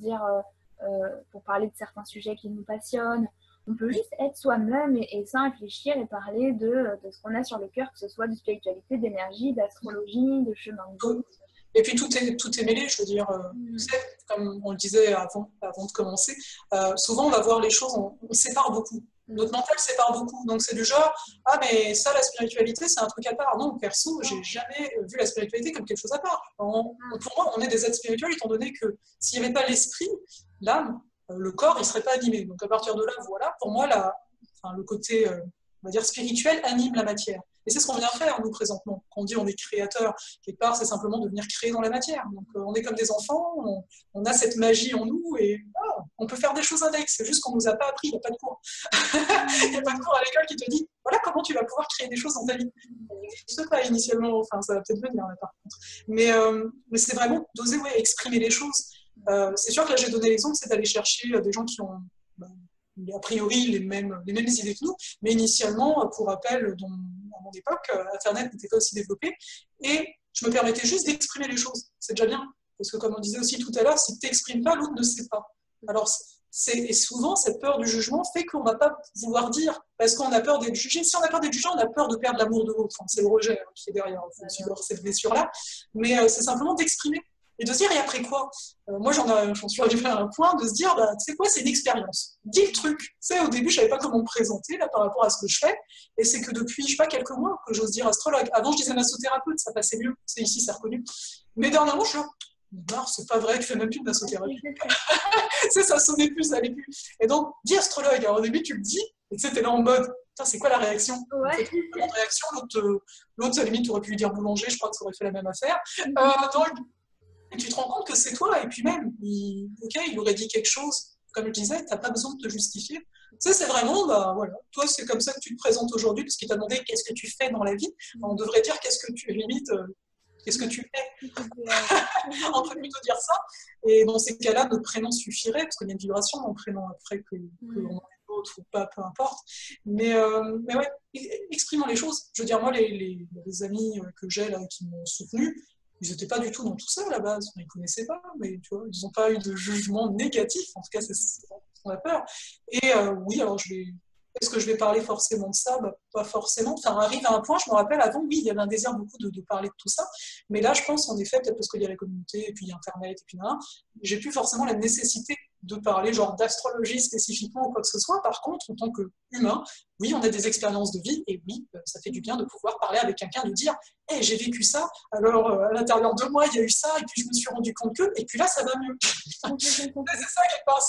parler de certains sujets qui nous passionnent. On peut juste être soi-même et sans réfléchir et parler de ce qu'on a sur le cœur, que ce soit de spiritualité, d'énergie, d'astrologie, de chemin de vie. Et puis tout est mêlé, je veux dire, tu sais, comme on le disait avant de commencer, souvent on va voir les choses, on sépare beaucoup. Notre mental sépare beaucoup. Donc c'est du genre, ah mais ça, la spiritualité, c'est un truc à part. Non, perso, j'ai jamais vu la spiritualité comme quelque chose à part. Pour moi, on est des êtres spirituels, étant donné que s'il n'y avait pas l'esprit, l'âme, le corps, il ne serait pas animé. Donc à partir de là, voilà, pour moi, le côté, on va dire, spirituel anime la matière. Et c'est ce qu'on vient faire, nous, présentement. Quand on dit on est créateur, quelque part, c'est simplement de venir créer dans la matière. Donc, on est comme des enfants, on a cette magie en nous, et on peut faire des choses avec. C'est juste qu'on ne nous a pas appris, il n'y a pas de cours. Il n'y a pas de cours à l'école qui te dit, voilà comment tu vas pouvoir créer des choses dans ta vie. Je ne sais pas initialement, enfin, ça va peut-être venir, là, par contre. Mais c'est vraiment d'oser exprimer les choses. C'est sûr que là, j'ai donné l'exemple, c'est d'aller chercher des gens qui ont... a priori les mêmes idées que nous, mais initialement, pour rappel, à mon époque, Internet n'était pas aussi développé, et je me permettais juste d'exprimer les choses. C'est déjà bien, parce que comme on disait aussi tout à l'heure, si tu n'exprimes pas, l'autre ne sait pas. Alors, et souvent, cette peur du jugement fait qu'on ne va pas vouloir dire, parce qu'on a peur d'être jugé. Si on a peur d'être jugé, on a peur de perdre l'amour de l'autre. Enfin, c'est le rejet qui est derrière cette blessure-là, mais c'est simplement d'exprimer. Et de se dire, et après quoi? Moi, j'en suis arrivée à un point de se dire, bah, tu sais quoi, c'est une expérience. Dis le truc. Tu sais, au début, je savais pas comment me présenter là, par rapport à ce que je fais. Et c'est que depuis, je sais pas, quelques mois que j'ose dire astrologue. Avant, je disais massothérapeute, ça passait mieux. C'est ici, c'est reconnu. Mais dernièrement, je suis là, non, c'est pas vrai, tu fais même plus de massothérapie. Tu sais, ça sonnait plus, ça allait plus. Et donc, dis astrologue. Alors, au début, tu le dis, et tu sais, t'es là en mode, putain, c'est quoi la réaction? Ouais. La réaction, l'autre, à la limite, aurait pu lui dire boulanger, je crois que ça aurait fait la même affaire. Donc, et tu te rends compte que c'est toi, et puis même, il aurait dit quelque chose, comme je disais, tu n'as pas besoin de te justifier. Tu sais, c'est vraiment, bah voilà, toi, c'est comme ça que tu te présentes aujourd'hui, parce qu'il t'a demandé qu'est-ce que tu fais dans la vie. On devrait dire qu'est-ce que tu fais. On peut plutôt dire ça. Et dans ces cas-là, notre prénom suffirait, parce qu'il y a une vibration dans le prénom après que l'on en ait d'autres ou pas, peu importe. Mais ouais, exprimons les choses. Je veux dire, moi, les amis que j'ai là qui m'ont soutenu, ils n'étaient pas du tout dans tout ça à la base, ils ne connaissaient pas, mais tu vois, ils n'ont pas eu de jugement négatif, en tout cas c'est ce qu'on a peur. Et oui, alors est-ce que je vais parler forcément de ça? Bah, pas forcément, enfin arrive à un point, je me rappelle avant, oui, il y avait un désir beaucoup de parler de tout ça, mais là je pense en effet, peut-être parce qu'il y a la communauté, et puis il y a Internet, et puis là, j'ai plus forcément la nécessité de parler genre d'astrologie spécifiquement ou quoi que ce soit. Par contre, en tant qu'humain, oui, on a des expériences de vie et oui, ça fait du bien de pouvoir parler avec quelqu'un, de dire hey, j'ai vécu ça, alors à l'intérieur de moi, il y a eu ça, et puis je me suis rendu compte que, et puis là, ça va mieux. C'est ça, quelque part,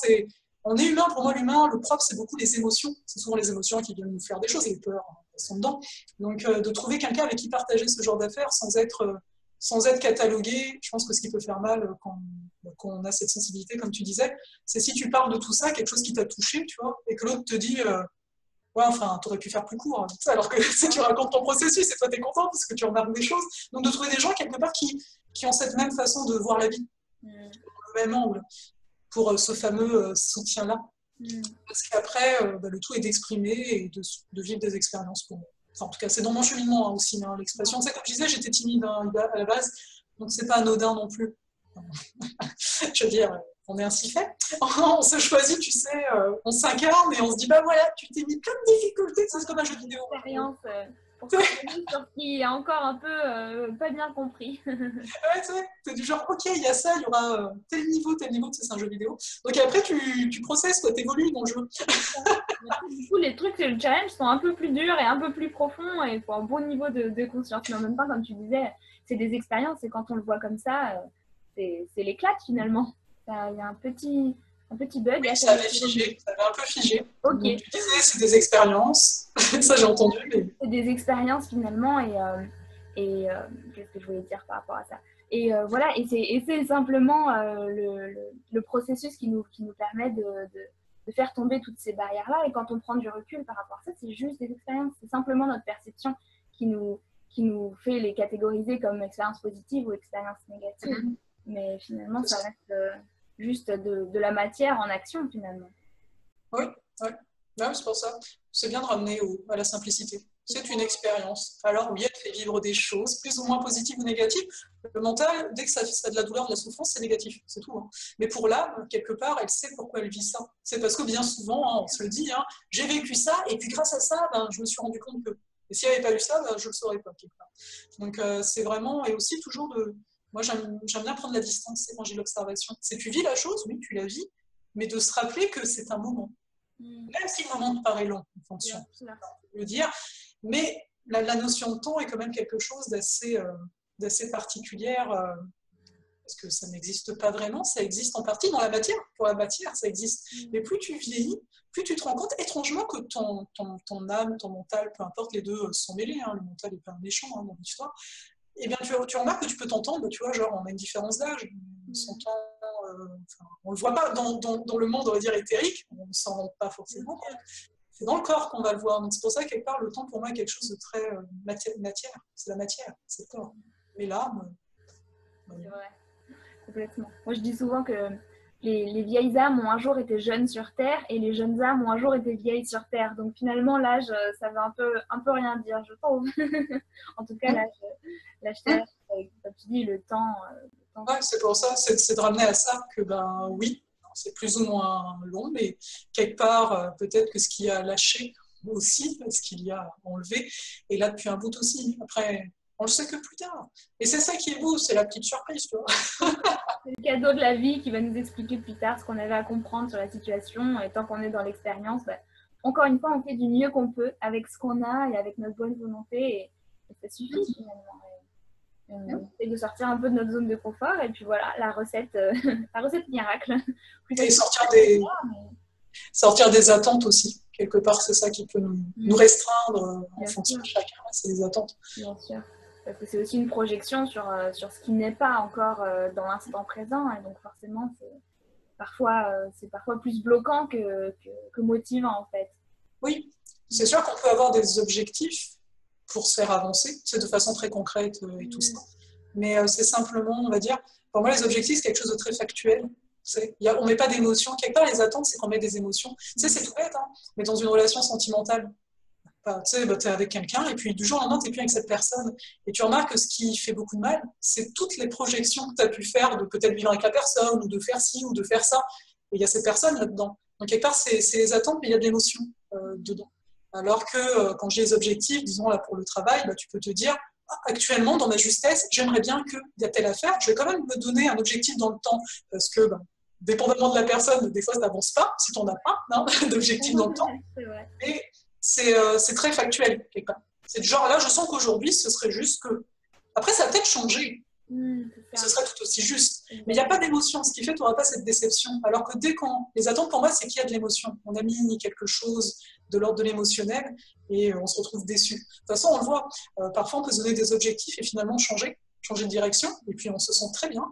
on est humain, pour moi, l'humain, le propre, c'est beaucoup les émotions. C'est souvent les émotions qui viennent nous faire des choses, et les peurs, elles sont dedans. Donc, de trouver quelqu'un avec qui partager ce genre d'affaires sans être catalogué, je pense que ce qui peut faire mal quand on a cette sensibilité, comme tu disais, c'est si tu parles de tout ça, quelque chose qui t'a touché, tu vois, et que l'autre te dit ouais, enfin, t'aurais pu faire plus court, hein, alors que si tu racontes ton processus, et toi t'es content parce que tu remarques des choses. Donc de trouver des gens quelque part qui ont cette même façon de voir la vie, le même angle, pour ce fameux soutien-là. Parce qu'après, le tout est d'exprimer et de vivre des expériences pour moi. Enfin, en tout cas, c'est dans mon cheminement aussi, hein, l'expression. Tu sais, comme je disais, j'étais timide hein, à la base, donc c'est pas anodin non plus. Je veux dire, on est ainsi fait. On se choisit, tu sais, on s'incarne et on se dit, bah voilà, tu t'es mis plein de difficultés, c'est comme un jeu vidéo. Expérience pour sur qui a encore un peu pas bien compris. Ouais, c'est du genre, ok, il y a ça, il y aura tel niveau, c'est un jeu vidéo. Donc après, tu processes, tu évolues dans le jeu. Du coup, les trucs, les challenges sont un peu plus durs et un peu plus profonds et il faut un bon niveau de conscience. Mais en même temps, comme tu disais, c'est des expériences et quand on le voit comme ça, c'est l'éclate finalement. Il y a un petit bug. Oui, ça avait un peu figé. Ok. Donc, tu disais, c'est des expériences. Ça, j'ai entendu. Mais... C'est des expériences finalement qu'est-ce que je voulais dire par rapport à ça? Voilà, et c'est simplement le processus qui nous permet de faire tomber toutes ces barrières-là. Et quand on prend du recul par rapport à ça, c'est juste des expériences. C'est simplement notre perception qui nous, qui nous fait les catégoriser comme expériences positives ou expériences négatives. Mais finalement, ça reste juste de la matière en action finalement. Oui, oui. Non, c'est pour ça. C'est bien de ramener à la simplicité. C'est une expérience. Alors oui, elle fait vivre des choses, plus ou moins positives ou négatives. Le mental, dès que ça a de la douleur, de la souffrance, c'est négatif, c'est tout. Hein. Mais pour l'âme, quelque part, elle sait pourquoi elle vit ça. C'est parce que bien souvent, hein, on se le dit, hein, j'ai vécu ça, et puis grâce à ça, ben, je me suis rendu compte que. Et s'il n'y avait pas eu ça, ben, je ne le saurais pas. Quelque part. Donc c'est vraiment, et aussi toujours de. Moi, j'aime bien prendre la distance quand j'ai l'observation. C'est tu vis la chose, oui, tu la vis, mais de se rappeler que c'est un moment. Même si le moment te paraît long, en fonction, je veux dire. Mais la notion de temps est quand même quelque chose d'assez particulière, parce que ça n'existe pas vraiment, ça existe en partie dans la matière. Pour la matière, ça existe. Mais plus tu vieillis, plus tu te rends compte, étrangement, que ton âme, ton mental, peu importe, les deux sont mêlés, hein, le mental n'est pas un méchant hein, dans l'histoire, et bien tu remarques que tu peux t'entendre, tu vois, genre on a une différence d'âge, on s'entend, on le voit pas dans le monde, on va dire, éthérique, on ne s'en rend pas forcément compte. C'est dans le corps qu'on va le voir. Donc c'est pour ça que quelque part, le temps pour moi est quelque chose de très matière. C'est la matière, c'est le corps. Mais l'âme. C'est vrai, complètement. Moi je dis souvent que les vieilles âmes ont un jour été jeunes sur Terre et les jeunes âmes ont un jour été vieilles sur Terre. Donc finalement l'âge, ça veut un peu rien dire, je trouve. En tout cas, l'âge terrestre, comme tu dis, le temps. Ouais, c'est pour ça, c'est de ramener à ça que ben oui, c'est plus ou moins long, mais quelque part, peut-être que ce qui a lâché aussi, ce qu'il y a enlevé, est là depuis un bout aussi. Après, on le sait que plus tard. Et c'est ça qui est beau, c'est la petite surprise, tu vois. C'est le cadeau de la vie qui va nous expliquer plus tard ce qu'on avait à comprendre sur la situation. Et tant qu'on est dans l'expérience, bah, encore une fois, on fait du mieux qu'on peut avec ce qu'on a et avec notre bonne volonté. Et ça suffit finalement. On essaie de sortir un peu de notre zone de confort. Et puis voilà, la recette miracle. Et sortir des attentes aussi. Quelque part, c'est ça qui peut nous restreindre en fonction de chacun. C'est les attentes. Bien sûr. Parce que c'est aussi une projection sur ce qui n'est pas encore dans l'instant présent. Et donc forcément, c'est parfois plus bloquant que motivant en fait. Oui, c'est sûr qu'on peut avoir des objectifs pour se faire avancer. C'est de façon très concrète et tout ça. Mais c'est simplement, on va dire, pour moi, les objectifs, c'est quelque chose de très factuel. On ne met pas d'émotions. Quelque part, les attentes, c'est qu'on met des émotions. Tu sais, c'est tout bête, hein, mais dans une relation sentimentale, tu sais, tu es avec quelqu'un et puis du jour au lendemain, tu n'es plus avec cette personne. Et tu remarques que ce qui fait beaucoup de mal, c'est toutes les projections que tu as pu faire de peut-être vivre avec la personne, ou de faire ci, ou de faire ça. Et il y a cette personne là-dedans. Donc, quelque part, c'est les attentes, mais il y a de l'émotion dedans. Alors que quand j'ai les objectifs, disons là pour le travail, bah, tu peux te dire, actuellement, dans ma justesse, j'aimerais bien qu'il y a telle affaire, je vais quand même me donner un objectif dans le temps, parce que, bah, dépendamment de la personne, des fois, ça n'avance pas, si tu n'en as pas hein, d'objectif dans le temps. Et c'est très factuel, quelque part. C'est du genre, là, je sens qu'aujourd'hui, ce serait juste que... Après, ça a peut-être changé, ce serait tout aussi juste. Mais il n'y a pas d'émotion, ce qui fait que tu n'auras pas cette déception. Alors que dès qu'on... Les attentes, pour moi, c'est qu'il y a de l'émotion. On a mis quelque chose de l'ordre de l'émotionnel et on se retrouve déçu. De toute façon, on le voit. Parfois, on peut se donner des objectifs et finalement changer de direction, et puis on se sent très bien.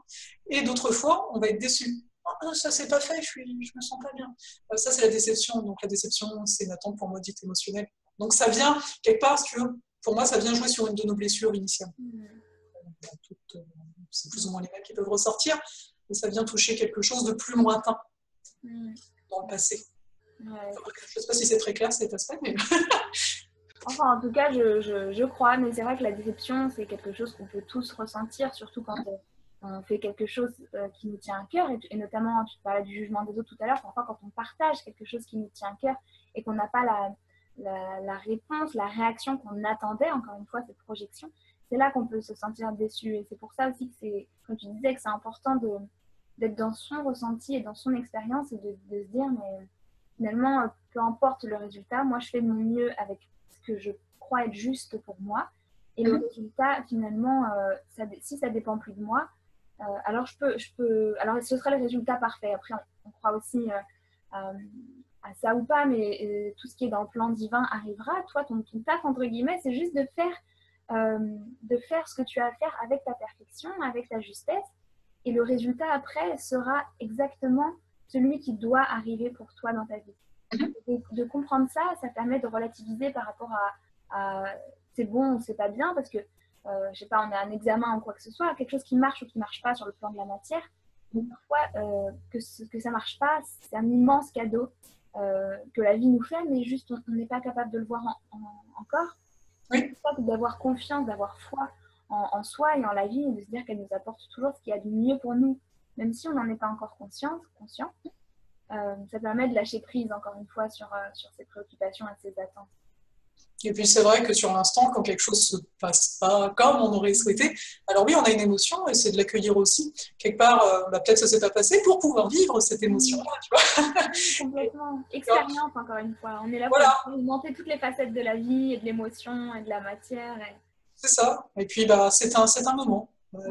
Et d'autres fois, on va être déçu. Oh, ça c'est pas fait, je me sens pas bien. Ça c'est la déception. Donc la déception, c'est une attente pour moi dite émotionnelle. Donc ça vient quelque part, parce que pour moi, ça vient jouer sur une de nos blessures initiales. C'est plus ou moins les mêmes qui peuvent ressortir, mais ça vient toucher quelque chose de plus lointain dans le passé. Je ne sais pas si c'est très clair cet aspect, mais... Enfin, en tout cas, je crois, mais c'est vrai que la déception, c'est quelque chose qu'on peut tous ressentir, surtout quand on fait quelque chose qui nous tient à cœur, et notamment, tu parlais du jugement des autres tout à l'heure, parfois quand on partage quelque chose qui nous tient à cœur et qu'on n'a pas la réponse, la réaction qu'on attendait, encore une fois, cette projection, c'est là qu'on peut se sentir déçu. Et c'est pour ça aussi que c'est, comme tu disais, que c'est important d'être dans son ressenti et dans son expérience et de se dire, mais finalement, peu importe le résultat, moi je fais de mon mieux avec ce que je crois être juste pour moi. Et le résultat, finalement, si ça dépend plus de moi, alors alors ce sera le résultat parfait. Après, on croit aussi à ça ou pas, mais tout ce qui est dans le plan divin arrivera. Toi, ton taf, entre guillemets, c'est juste de faire ce que tu as à faire avec ta perfection, avec ta justesse. Et le résultat après sera exactement celui qui doit arriver pour toi dans ta vie. Et de comprendre ça, ça permet de relativiser par rapport à c'est bon ou c'est pas bien, parce que, je sais pas, on a un examen ou quoi que ce soit, quelque chose qui marche ou qui marche pas sur le plan de la matière. Parfois, que ça marche pas, c'est un immense cadeau que la vie nous fait, mais juste on n'est pas capable de le voir encore. Oui. C'est ça, d'avoir confiance, d'avoir foi en soi et en la vie, et de se dire qu'elle nous apporte toujours ce qu'il y a de mieux pour nous, même si on n'en est pas encore conscient. Ça permet de lâcher prise, encore une fois, sur ses préoccupations et ses attentes. Et puis c'est vrai que sur l'instant, quand quelque chose se passe pas comme on aurait souhaité, alors oui, on a une émotion et c'est de l'accueillir aussi. Quelque part, peut-être ça s'est pas passé pour pouvoir vivre cette émotion-là, tu vois. Complètement. Expérience, encore une fois. On est là Voilà. pour monter toutes les facettes de la vie et de l'émotion et de la matière. C'est ça. Et puis c'est un moment. Ouais.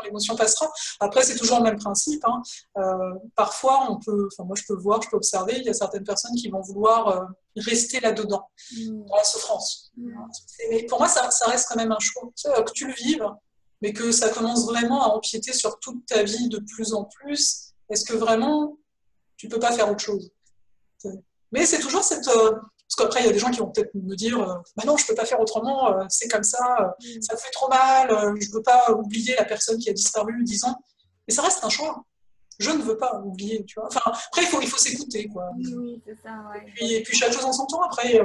L'émotion passera. Après, c'est toujours le même principe. Hein. Parfois, moi je peux voir, je peux observer, il y a certaines personnes qui vont vouloir rester là-dedans, dans la souffrance. Mais pour moi, ça reste quand même un choix. Tu sais, que tu le vives, mais que ça commence vraiment à empiéter sur toute ta vie de plus en plus. Est-ce que vraiment, tu peux pas faire autre chose? Mais c'est toujours cette... parce qu'après, il y a des gens qui vont peut-être me dire bah non, je ne peux pas faire autrement, c'est comme ça me fait trop mal, je ne veux pas oublier la personne qui a disparu 10 ans. Mais ça reste un choix. Je ne veux pas oublier, tu vois. Enfin, après, il faut s'écouter, quoi. Oui, c'est ça, ouais. Et puis, chaque chose en son temps. Après,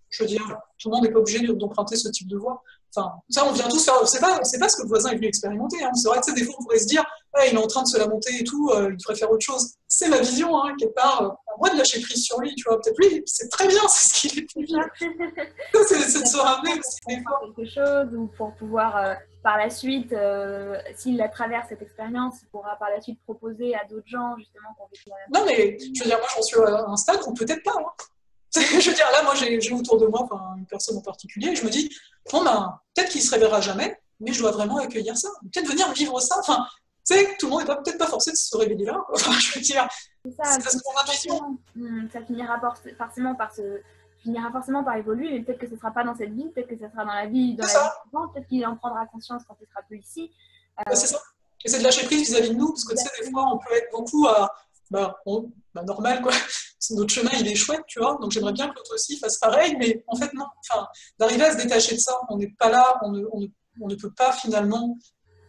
je veux dire, tout le monde n'est pas obligé d'emprunter ce type de voie. Enfin, ça, on vient tous faire... C'est pas ce que le voisin est venu expérimenter. Hein. C'est vrai que des fois, on pourrait se dire il est en train de se la monter et tout, il devrait faire autre chose. C'est ma vision, hein, quelque part. À moi de lâcher prise sur lui, tu vois. Peut-être lui, c'est très bien, c'est ce qu'il est venu vivre. C'est de se ramener aussi des fois. Quelque chose, ou pour pouvoir, par la suite, s'il la traverse cette expérience, il pourra par la suite proposer à d'autres gens, justement, qu'on vécu la même chose. Non, mais je veux dire, moi, j'en suis à un stade où peut-être pas. Hein. Je veux dire, là, moi, j'ai autour de moi une personne en particulier, et je me dis, bon, peut-être qu'il ne se réveillera jamais, mais je dois vraiment accueillir ça. Peut-être venir vivre ça. Enfin, tu sais, tout le monde n'est peut-être pas forcé de se réveiller là. Enfin, je veux dire, c'est mon intuition. Ça finira forcément par évoluer, mais peut-être que ce ne sera pas dans cette vie, peut-être que ce sera dans la vie suivante, peut-être qu'il en prendra conscience quand il sera plus ici. C'est ça. Et c'est de lâcher prise vis-à-vis de nous, parce que tu sais, des fois, on peut être beaucoup à normal, quoi. Notre chemin, il est chouette, tu vois, donc j'aimerais bien que l'autre aussi fasse pareil, mais en fait, non. Enfin, d'arriver à se détacher de ça, on n'est pas là, on ne peut pas finalement...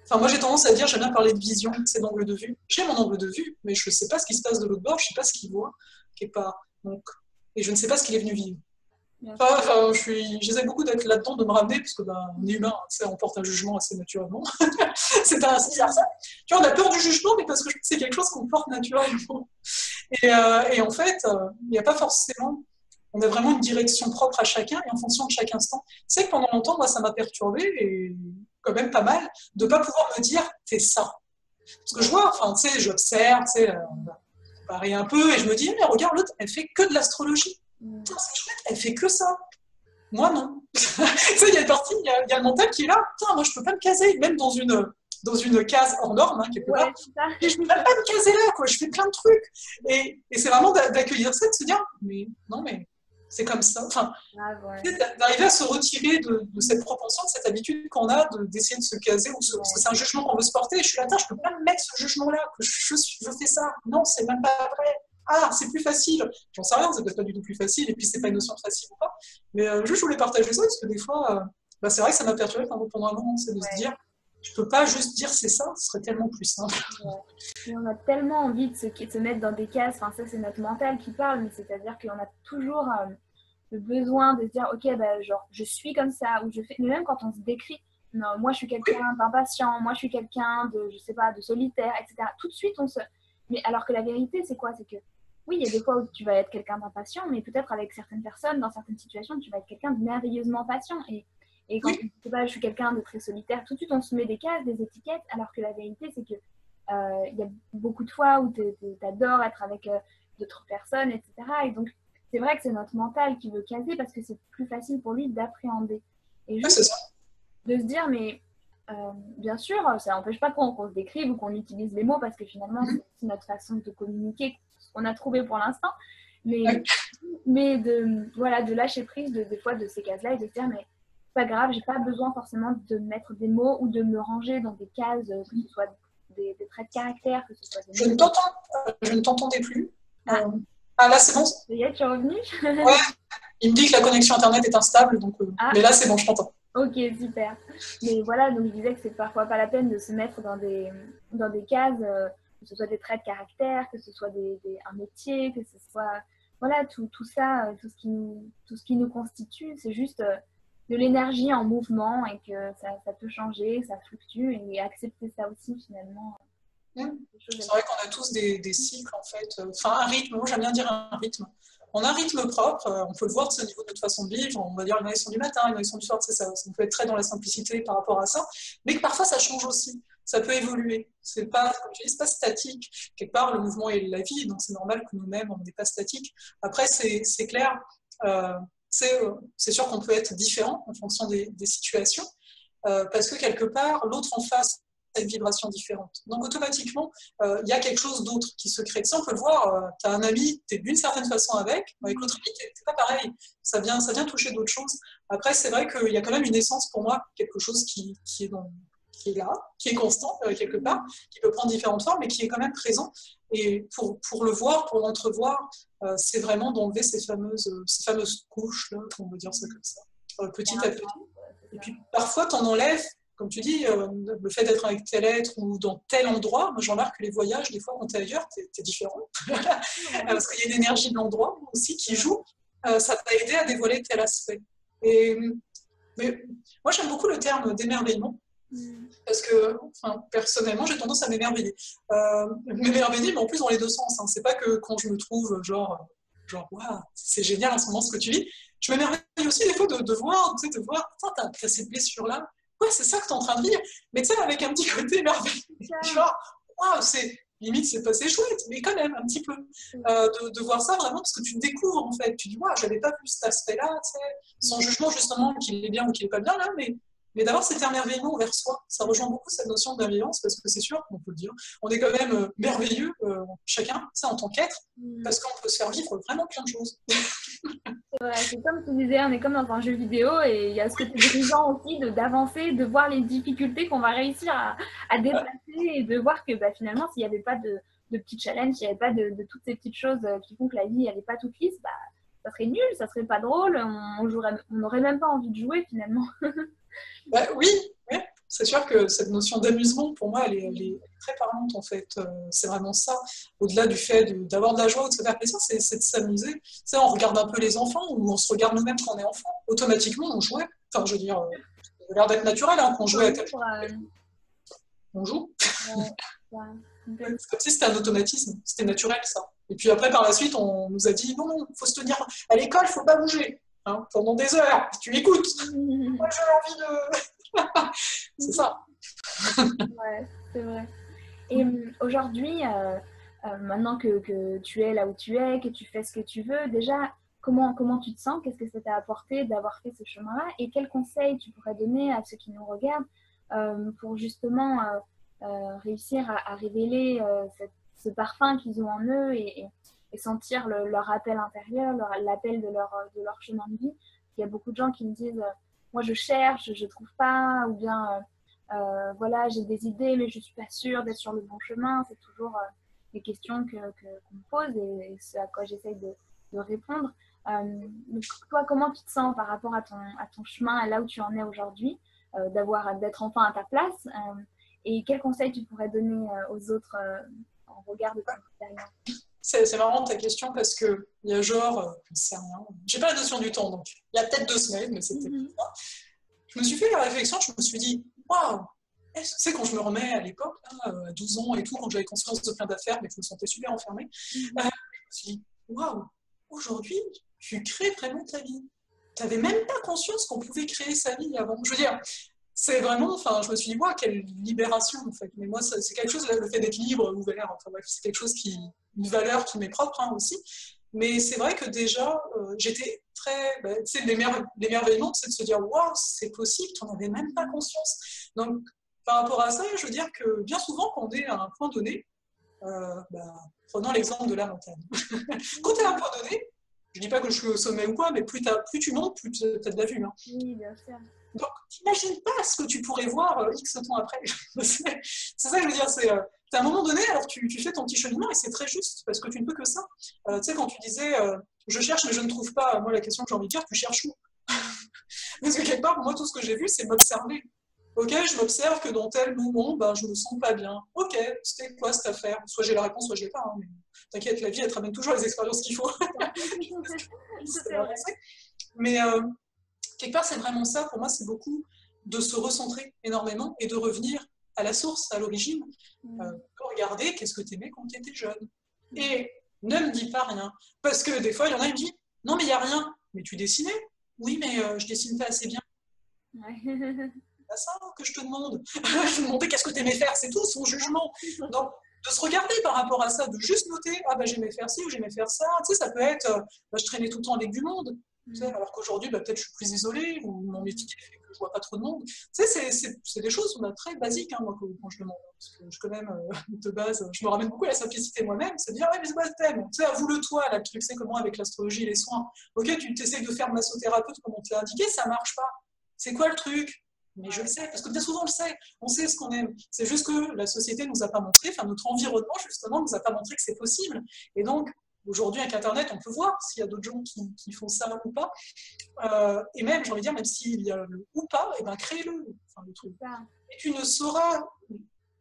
Enfin, moi, j'ai tendance à dire, j'aime bien parler de vision, c'est d'angle de vue. J'ai mon angle de vue, mais je ne sais pas ce qui se passe de l'autre bord, je ne sais pas ce qu'il voit, quelque part. Donc, et je ne sais pas ce qu'il est venu vivre. Enfin, j'essaie beaucoup d'être là-dedans, de me ramener, parce que on est humain, on porte un jugement assez naturellement. C'est ainsi ça. Tu vois, on a peur du jugement, mais parce que c'est quelque chose qu'on porte naturellement. Et en fait, il n'y a pas forcément... On a vraiment une direction propre à chacun, et en fonction de chaque instant. C'est que pendant longtemps, moi, ça m'a perturbée, et quand même pas mal, de ne pas pouvoir me dire « t'es ça ». Parce que je vois, enfin, tu sais, j'observe, tu sais, on parie un peu, et je me dis « mais regarde, l'autre, elle fait que de l'astrologie. Putain, c'est chouette, elle fait que ça. Moi, non. » Tu sais, il y a une partie, il y a le mental qui est là. Putain, moi, je peux pas me caser, même dans une case hors norme, hein, quelque part. Je peux même pas me caser là, quoi. Je fais plein de trucs. Et c'est vraiment d'accueillir ça, de se dire, mais non, mais c'est comme ça. Enfin, d'arriver à se retirer de cette propension, de cette habitude qu'on a d'essayer de se caser, parce que c'est un jugement qu'on veut se porter. Et je suis là, je peux pas me mettre ce jugement-là, que je fais ça. Non, c'est même pas vrai. Ah, c'est plus facile. J'en sais rien, c'est peut-être pas du tout plus facile, et puis c'est pas une notion de facile ou pas. Mais juste, je voulais partager ça, parce que des fois, c'est vrai que ça m'a perturbé pendant un moment, c'est de se dire, je peux pas juste dire c'est ça, ce serait tellement plus simple. Et on a tellement envie de se mettre dans des cases, enfin ça c'est notre mental qui parle, mais c'est-à-dire qu'on a toujours le besoin de se dire ok, genre je suis comme ça, ou je fais, mais même quand on se décrit, non, moi je suis quelqu'un d'impatient, moi je suis quelqu'un de, je sais pas, de solitaire, etc. Tout de suite on se... Mais alors que la vérité c'est quoi? C'est que oui, il y a des fois où tu vas être quelqu'un d'impatient, mais peut-être avec certaines personnes, dans certaines situations, tu vas être quelqu'un de merveilleusement patient. Et quand je sais pas, je suis quelqu'un de très solitaire, tout de suite on se met des cases, des étiquettes, alors que la vérité c'est que il y a beaucoup de fois où tu adores être avec d'autres personnes, etc. Et donc c'est vrai que c'est notre mental qui veut caser parce que c'est plus facile pour lui d'appréhender. Et juste de se dire, mais bien sûr, ça n'empêche pas qu'on se décrive ou qu'on utilise les mots parce que finalement c'est notre façon de communiquer, ce qu'on a trouvé pour l'instant. Mais, mais voilà, de lâcher prise des fois de ces cases-là et de se dire, mais c'est pas grave, j'ai pas besoin forcément de mettre des mots ou de me ranger dans des cases, que ce soit des traits de caractère, que ce soit des mots. Je ne t'entendais plus. Ah, Là, c'est bon. ça y est, tu es revenu? Ouais, il me dit que la connexion Internet est instable, donc, mais là, c'est bon, je t'entends. Ok, super. Mais voilà, donc je disais que c'est parfois pas la peine de se mettre dans des cases, que ce soit des traits de caractère, que ce soit un métier, que ce soit voilà, tout ça, tout ce qui nous constitue, c'est juste de l'énergie en mouvement et que ça peut changer, ça fluctue et accepter ça aussi finalement. C'est vrai qu'on a tous des cycles en fait, enfin un rythme, moi j'aime bien dire un rythme. On a un rythme propre, on peut le voir au niveau de notre façon de vivre, on va dire une élection du matin, une élection du soir, c'est ça, on peut être très dans la simplicité par rapport à ça, mais que parfois ça change aussi, ça peut évoluer, c'est pas, comme je dis, c'est pas statique, quelque part le mouvement est la vie, donc c'est normal que nous-mêmes on n'est pas statique. Après c'est clair, euh, c'est sûr qu'on peut être différent en fonction des situations, parce que quelque part l'autre en face une vibration différente. Donc automatiquement, il y a quelque chose d'autre qui se crée. Ça, on peut le voir, tu as un ami, tu es d'une certaine façon avec l'autre ami, c'est pas pareil. Ça vient toucher d'autres choses. Après, c'est vrai qu'il y a quand même une essence pour moi, quelque chose qui est là, qui est constant quelque part, qui peut prendre différentes formes, mais qui est quand même présent. Et pour le voir, pour l'entrevoir, c'est vraiment d'enlever ces fameuses couches, là, on va dire ça comme ça, petit à petit. Et puis parfois, tu en enlèves. Comme tu dis, le fait d'être avec tel être ou dans tel endroit, moi je remarque que les voyages, des fois quand tu es ailleurs, tu es différent. Parce qu'il y a une énergie de l'endroit aussi qui joue. Ça t'a aidé à dévoiler tel aspect. Mais moi j'aime beaucoup le terme d'émerveillement. Parce que, enfin, personnellement, j'ai tendance à m'émerveiller. M'émerveiller, mais en plus dans les deux sens. Hein. C'est pas que quand je me trouve genre waouh, c'est génial en ce moment ce que tu vis. Je m'émerveille aussi des fois de voir, tu sais, t'as cette blessure-là. Ouais, c'est ça que tu es en train de vivre. Mais tu sais, avec un petit côté merveilleux. Genre, waouh, limite, c'est passé chouette, mais quand même, un petit peu. De voir ça vraiment, parce que tu découvres, en fait. Tu dis, waouh, j'avais pas vu cet aspect-là, tu sais, sans jugement, justement, qu'il est bien ou qu'il est pas bien, là, mais d'avoir cet émerveillement envers soi, ça rejoint beaucoup cette notion de bienveillance, parce que c'est sûr, on peut le dire, on est quand même merveilleux, chacun, ça, en tant qu'être, parce qu'on peut se faire vivre vraiment plein de choses. C'est comme tu disais, on est comme dans un jeu vidéo et il y a ce côté brisant aussi d'avancer, de voir les difficultés qu'on va réussir à déplacer et de voir que finalement, s'il n'y avait pas de petits challenges, s'il n'y avait pas de toutes ces petites choses qui font que la vie n'allait pas toute lisse, ça serait nul, ça serait pas drôle, on n'aurait même pas envie de jouer finalement. Oui, c'est sûr que cette notion d'amusement, pour moi, elle est très parlante en fait. C'est vraiment ça. Au-delà du fait d'avoir de la joie ou de se faire plaisir, c'est de s'amuser. Tu sais, on regarde un peu les enfants ou on se regarde nous-mêmes quand on est enfant. Automatiquement, on jouait. Enfin, je veux dire, ça a l'air d'être naturel hein, qu'on jouait à tel on joue. C'est comme si c'était un automatisme. C'était naturel ça. Et puis après, par la suite, on nous a dit non, il faut se tenir à l'école, il ne faut pas bouger. Hein, pendant des heures, tu écoutes. Moi, j'ai envie de. C'est ça. Ouais, c'est vrai. Et aujourd'hui, maintenant que tu es là où tu es, que tu fais ce que tu veux, déjà, comment tu te sens? Qu'est-ce que ça t'a apporté d'avoir fait ce chemin-là? Et quels conseils tu pourrais donner à ceux qui nous regardent pour justement réussir à révéler ce parfum qu'ils ont en eux et sentir leur appel intérieur, l'appel de leur chemin de vie? Il y a beaucoup de gens qui me disent moi je cherche, je trouve pas, ou bien voilà, j'ai des idées, mais je ne suis pas sûre d'être sur le bon chemin. C'est toujours des questions qu'on me pose et ce à quoi j'essaye de répondre. Donc toi, comment tu te sens par rapport à ton chemin, à là où tu en es aujourd'hui, d'être enfin à ta place et quels conseils tu pourrais donner aux autres en regard de ton expérience? C'est marrant ta question parce qu'il y a genre, je ne sais rien, j'ai pas la notion du temps, donc il y a peut-être 2 semaines, mais c'était ça. Je me suis fait la réflexion, je me suis dit, waouh, est-ce que c'est quand je me remets à l'époque, à 12 ans et tout, quand j'avais conscience de plein d'affaires, mais que je me sentais super enfermée, je me suis dit, waouh, aujourd'hui, tu crées vraiment ta vie. Tu n'avais même pas conscience qu'on pouvait créer sa vie avant. Je veux dire, c'est vraiment, enfin, je me suis dit, waouh, quelle libération en fait. Mais moi, c'est quelque chose, le fait d'être libre, ouvert, enfin bref, c'est quelque chose une valeur qui m'est propre hein, aussi. Mais c'est vrai que déjà, j'étais très, tu sais, l'émerveillement, c'est de se dire, waouh, c'est possible, tu n'en avais même pas conscience. Donc, par rapport à ça, je veux dire que bien souvent, quand on est à un point donné, Prenons l'exemple de la montagne. Quand tu es un peu donné, je ne dis pas que je suis au sommet ou quoi, mais plus tu montes, plus tu as de la vue. Hein. Oui, bien sûr. Donc, t'imagines pas ce que tu pourrais voir X temps après. C'est ça que je veux dire, c'est à un moment donné, alors tu fais ton petit cheminement et c'est très juste, parce que tu ne peux que ça. Tu sais, quand tu disais je cherche mais je ne trouve pas, moi la question que j'ai envie de dire, tu cherches où? Parce que quelque part, moi tout ce que j'ai vu, c'est m'observer. Ok, je m'observe que dans tel moment, ben, je me sens pas bien. Ok, c'était quoi cette affaire? Soit j'ai la réponse, soit je l'ai pas. Hein, mais t'inquiète, la vie, elle te ramène toujours les expériences qu'il faut. C'est vrai. Mais quelque part, c'est vraiment ça. Pour moi, c'est beaucoup de se recentrer énormément et de revenir à la source, à l'origine. Regarder qu'est-ce que tu aimais quand tu étais jeune. Et ne me dis pas rien. Parce que des fois, il y en a qui me disent non, mais il n'y a rien. Mais tu dessinais? Oui, mais je dessine pas assez bien. Ouais. C'est pas ça que je te demande. Je te demandais qu'est-ce que tu aimais faire, c'est tout, son jugement. Donc, de se regarder par rapport à ça, de juste noter, ah bah j'aimais faire ci ou j'aimais faire ça. Tu sais, ça peut être, bah, je traînais tout le temps avec du monde. Tu sais, alors qu'aujourd'hui, bah, peut-être je suis plus isolée ou mon métier fait que je vois pas trop de monde. Tu sais, c'est des choses très basiques, hein, moi, quand je demande. Parce que je, quand même, de base, je me ramène beaucoup à la simplicité moi-même. C'est de dire, ouais, mais c'est pas le thème. Tu sais, avoue-le-toi, là, le truc, c'est comment avec l'astrologie et les soins. Ok, tu t'essayes de faire massothérapeute comme on te l'a indiqué, ça marche pas. C'est quoi le truc? Mais je le sais, parce que bien souvent on le sait, on sait ce qu'on aime. C'est juste que la société nous a pas montré, enfin notre environnement justement nous a pas montré que c'est possible. Et donc aujourd'hui avec Internet, on peut voir s'il y a d'autres gens qui font ça ou pas. Et même, j'ai envie de dire, même s'il y a le ou pas, et ben crée-le, enfin, le truc. Et tu ne sauras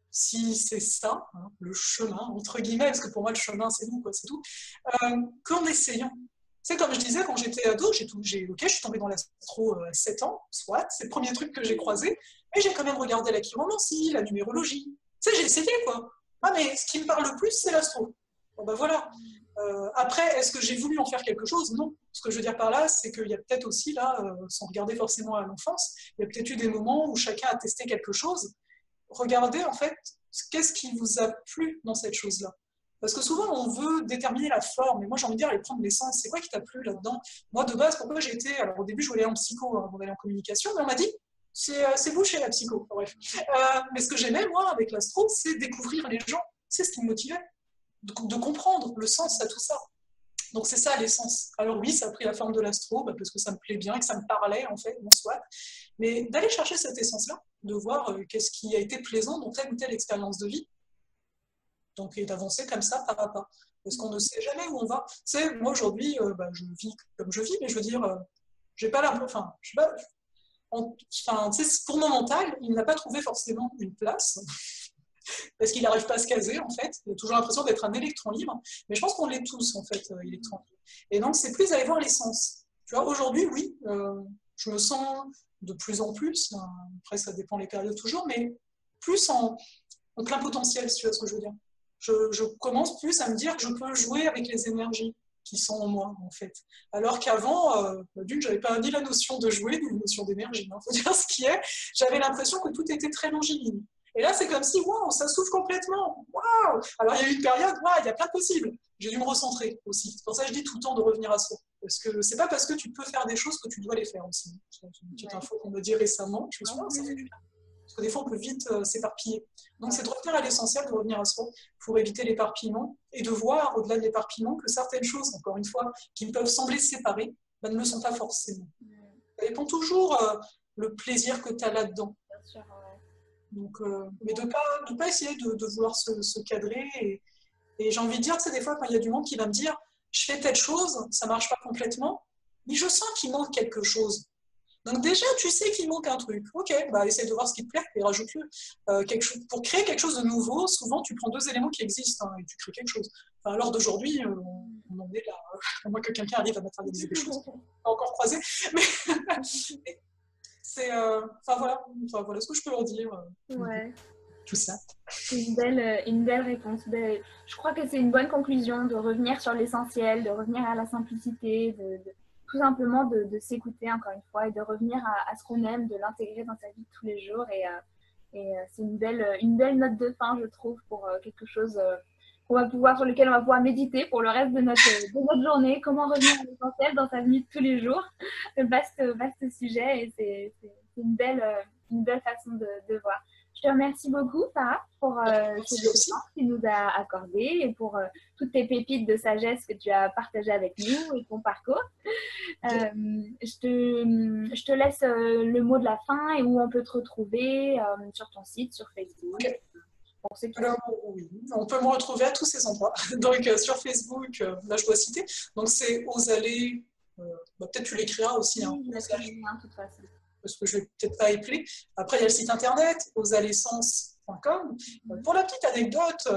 si c'est ça, hein, le chemin, entre guillemets, parce que pour moi le chemin c'est nous, quoi, c'est tout, qu'en essayant. C'est comme je disais, quand j'étais ado, ok, je suis tombée dans l'astro à 7 ans, soit, c'est le premier truc que j'ai croisé, mais j'ai quand même regardé la chiromancie, la numérologie. Tu sais, j'ai essayé, quoi. Ah, mais ce qui me parle le plus, c'est l'astro. Bon, ben voilà. Après, est-ce que j'ai voulu en faire quelque chose? Non. Ce que je veux dire par là, c'est qu'il y a peut-être aussi, là, sans regarder forcément à l'enfance, il y a peut-être eu des moments où chacun a testé quelque chose. Regardez, en fait, qu'est-ce qui vous a plu dans cette chose-là. Parce que souvent, on veut déterminer la forme. Et moi, j'ai envie de dire, aller prendre l'essence. C'est quoi qui t'a plu là-dedans? Moi, de base, pourquoi j'ai été... Alors, au début, je voulais aller en psycho avant d'aller en communication, mais on m'a dit, c'est bouché la psycho. Bref. Mais ce que j'aimais, moi, avec l'astro, c'est découvrir les gens. C'est ce qui me motivait. De comprendre le sens à tout ça. Donc, c'est ça l'essence. Alors oui, ça a pris la forme de l'astro, parce que ça me plaît bien et que ça me parlait, en fait, bon, soit. Mais d'aller chercher cette essence-là, de voir qu'est-ce qui a été plaisant dans telle ou telle expérience de vie, donc, et d'avancer comme ça pas à pas. Parce qu'on ne sait jamais où on va. Tu sais, moi aujourd'hui, je vis comme je vis, mais je veux dire, j'ai pas l'impression, enfin, je sais pas, pour mon mental, il n'a pas trouvé forcément une place, parce qu'il n'arrive pas à se caser, en fait. Il a toujours l'impression d'être un électron libre, mais je pense qu'on l'est tous, en fait, électron libre. Et donc, c'est plus aller voir l'essence. Tu vois, aujourd'hui, oui, je me sens de plus en plus, après ça dépend les périodes toujours, mais plus en plein potentiel, si tu vois ce que je veux dire. Je commence plus à me dire que je peux jouer avec les énergies qui sont en moi, en fait. Alors qu'avant, d'une, j'avais pas ni la notion de jouer, ni la notion d'énergie. Il faut dire ce qui est. J'avais l'impression que tout était très longiligne. Et là, c'est comme si, waouh, ça s'ouvre complètement. Waouh. Alors, il y a eu une période, waouh, il y a plein de possibles. J'ai dû me recentrer aussi. C'est pour ça que je dis tout le temps de revenir à soi. Parce que c'est pas parce que tu peux faire des choses que tu dois les faire aussi. C'est une petite info qu'on me dit récemment. Je me suis dit, ça fait du bien. Parce que des fois, on peut vite s'éparpiller. Donc, c'est de revenir à l'essentiel, de revenir à soi, pour éviter l'éparpillement et de voir, au-delà de l'éparpillement, que certaines choses, encore une fois, qui peuvent sembler séparées, ne le sont pas forcément. Ça dépend toujours le plaisir que tu as là-dedans. Bien sûr, ouais. Donc, mais de ne pas essayer de vouloir se cadrer. Et j'ai envie de dire, tu sais, des fois, quand il y a du monde qui va me dire, je fais telle chose, ça ne marche pas complètement, mais je sens qu'il manque quelque chose. Donc déjà, tu sais qu'il manque un truc. Ok, bah essaye de voir ce qui te plaît et rajoute-le. Pour créer quelque chose de nouveau, souvent tu prends deux éléments qui existent hein, et tu crées quelque chose. Enfin, à l'heure d'aujourd'hui, on en est là. À moins que quelqu'un arrive à matérialiser des choses. Pas encore croisé. Mais c'est... voilà ce que je peux en dire. Ouais. Tout ça. C'est une belle réponse. Je crois que c'est une bonne conclusion de revenir sur l'essentiel, de revenir à la simplicité, tout simplement de s'écouter encore une fois et de revenir à ce qu'on aime, de l'intégrer dans sa vie de tous les jours. Et c'est une belle note de fin, je trouve, pour quelque chose sur lequel on va pouvoir méditer pour le reste de notre journée. Comment revenir à l'essentiel dans sa vie de tous les jours. Vaste sujet et c'est une belle façon de voir. Je te remercie beaucoup, Farah, pour ce Merci aussi. temps que tu nous as accordé et pour toutes tes pépites de sagesse que tu as partagées avec nous et ton parcours. Je te laisse le mot de la fin et où on peut te retrouver sur ton site, sur Facebook. Ok. Pour ceux qui... Alors, oui, on peut me retrouver à tous ces endroits. Donc, sur Facebook, là, je dois citer. Donc, c'est Osalé. Peut-être tu l'écriras aussi, hein, Oui, je mettrai le lien de toute façon. parce que je ne vais peut-être pas épeler. Après, il y a le site internet, osalessence.com. Pour la petite anecdote,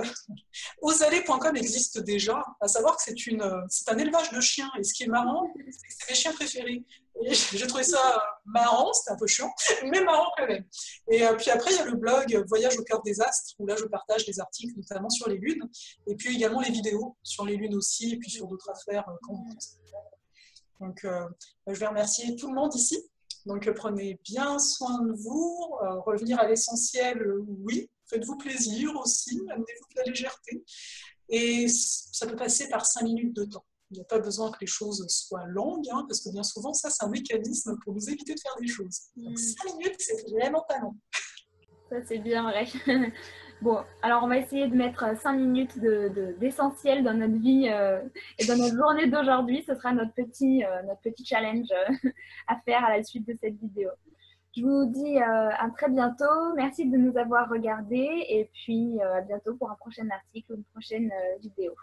osalé.com existe déjà, à savoir que c'est un élevage de chiens. Et ce qui est marrant, c'est que c'est mes chiens préférés. Et j'ai trouvé ça marrant, c'était un peu chiant, mais marrant quand même. Et puis après, il y a le blog Voyage au cœur des astres, où là, je partage des articles, notamment sur les lunes, et puis également les vidéos sur les lunes aussi, et puis sur d'autres affaires. Donc, je vais remercier tout le monde ici. Donc, prenez bien soin de vous. Revenir à l'essentiel, oui. Faites-vous plaisir aussi. Amenez-vous de la légèreté. Et ça peut passer par 5 minutes de temps. Il n'y a pas besoin que les choses soient longues, hein, parce que bien souvent, ça, c'est un mécanisme pour nous éviter de faire des choses. Donc, 5 minutes, c'est vraiment pas long. Ça, c'est bien vrai. Bon, alors on va essayer de mettre 5 minutes d'essentiel dans notre vie et dans notre journée d'aujourd'hui. Ce sera notre petit challenge à faire à la suite de cette vidéo. Je vous dis à très bientôt. Merci de nous avoir regardés et puis à bientôt pour un prochain article ou une prochaine vidéo.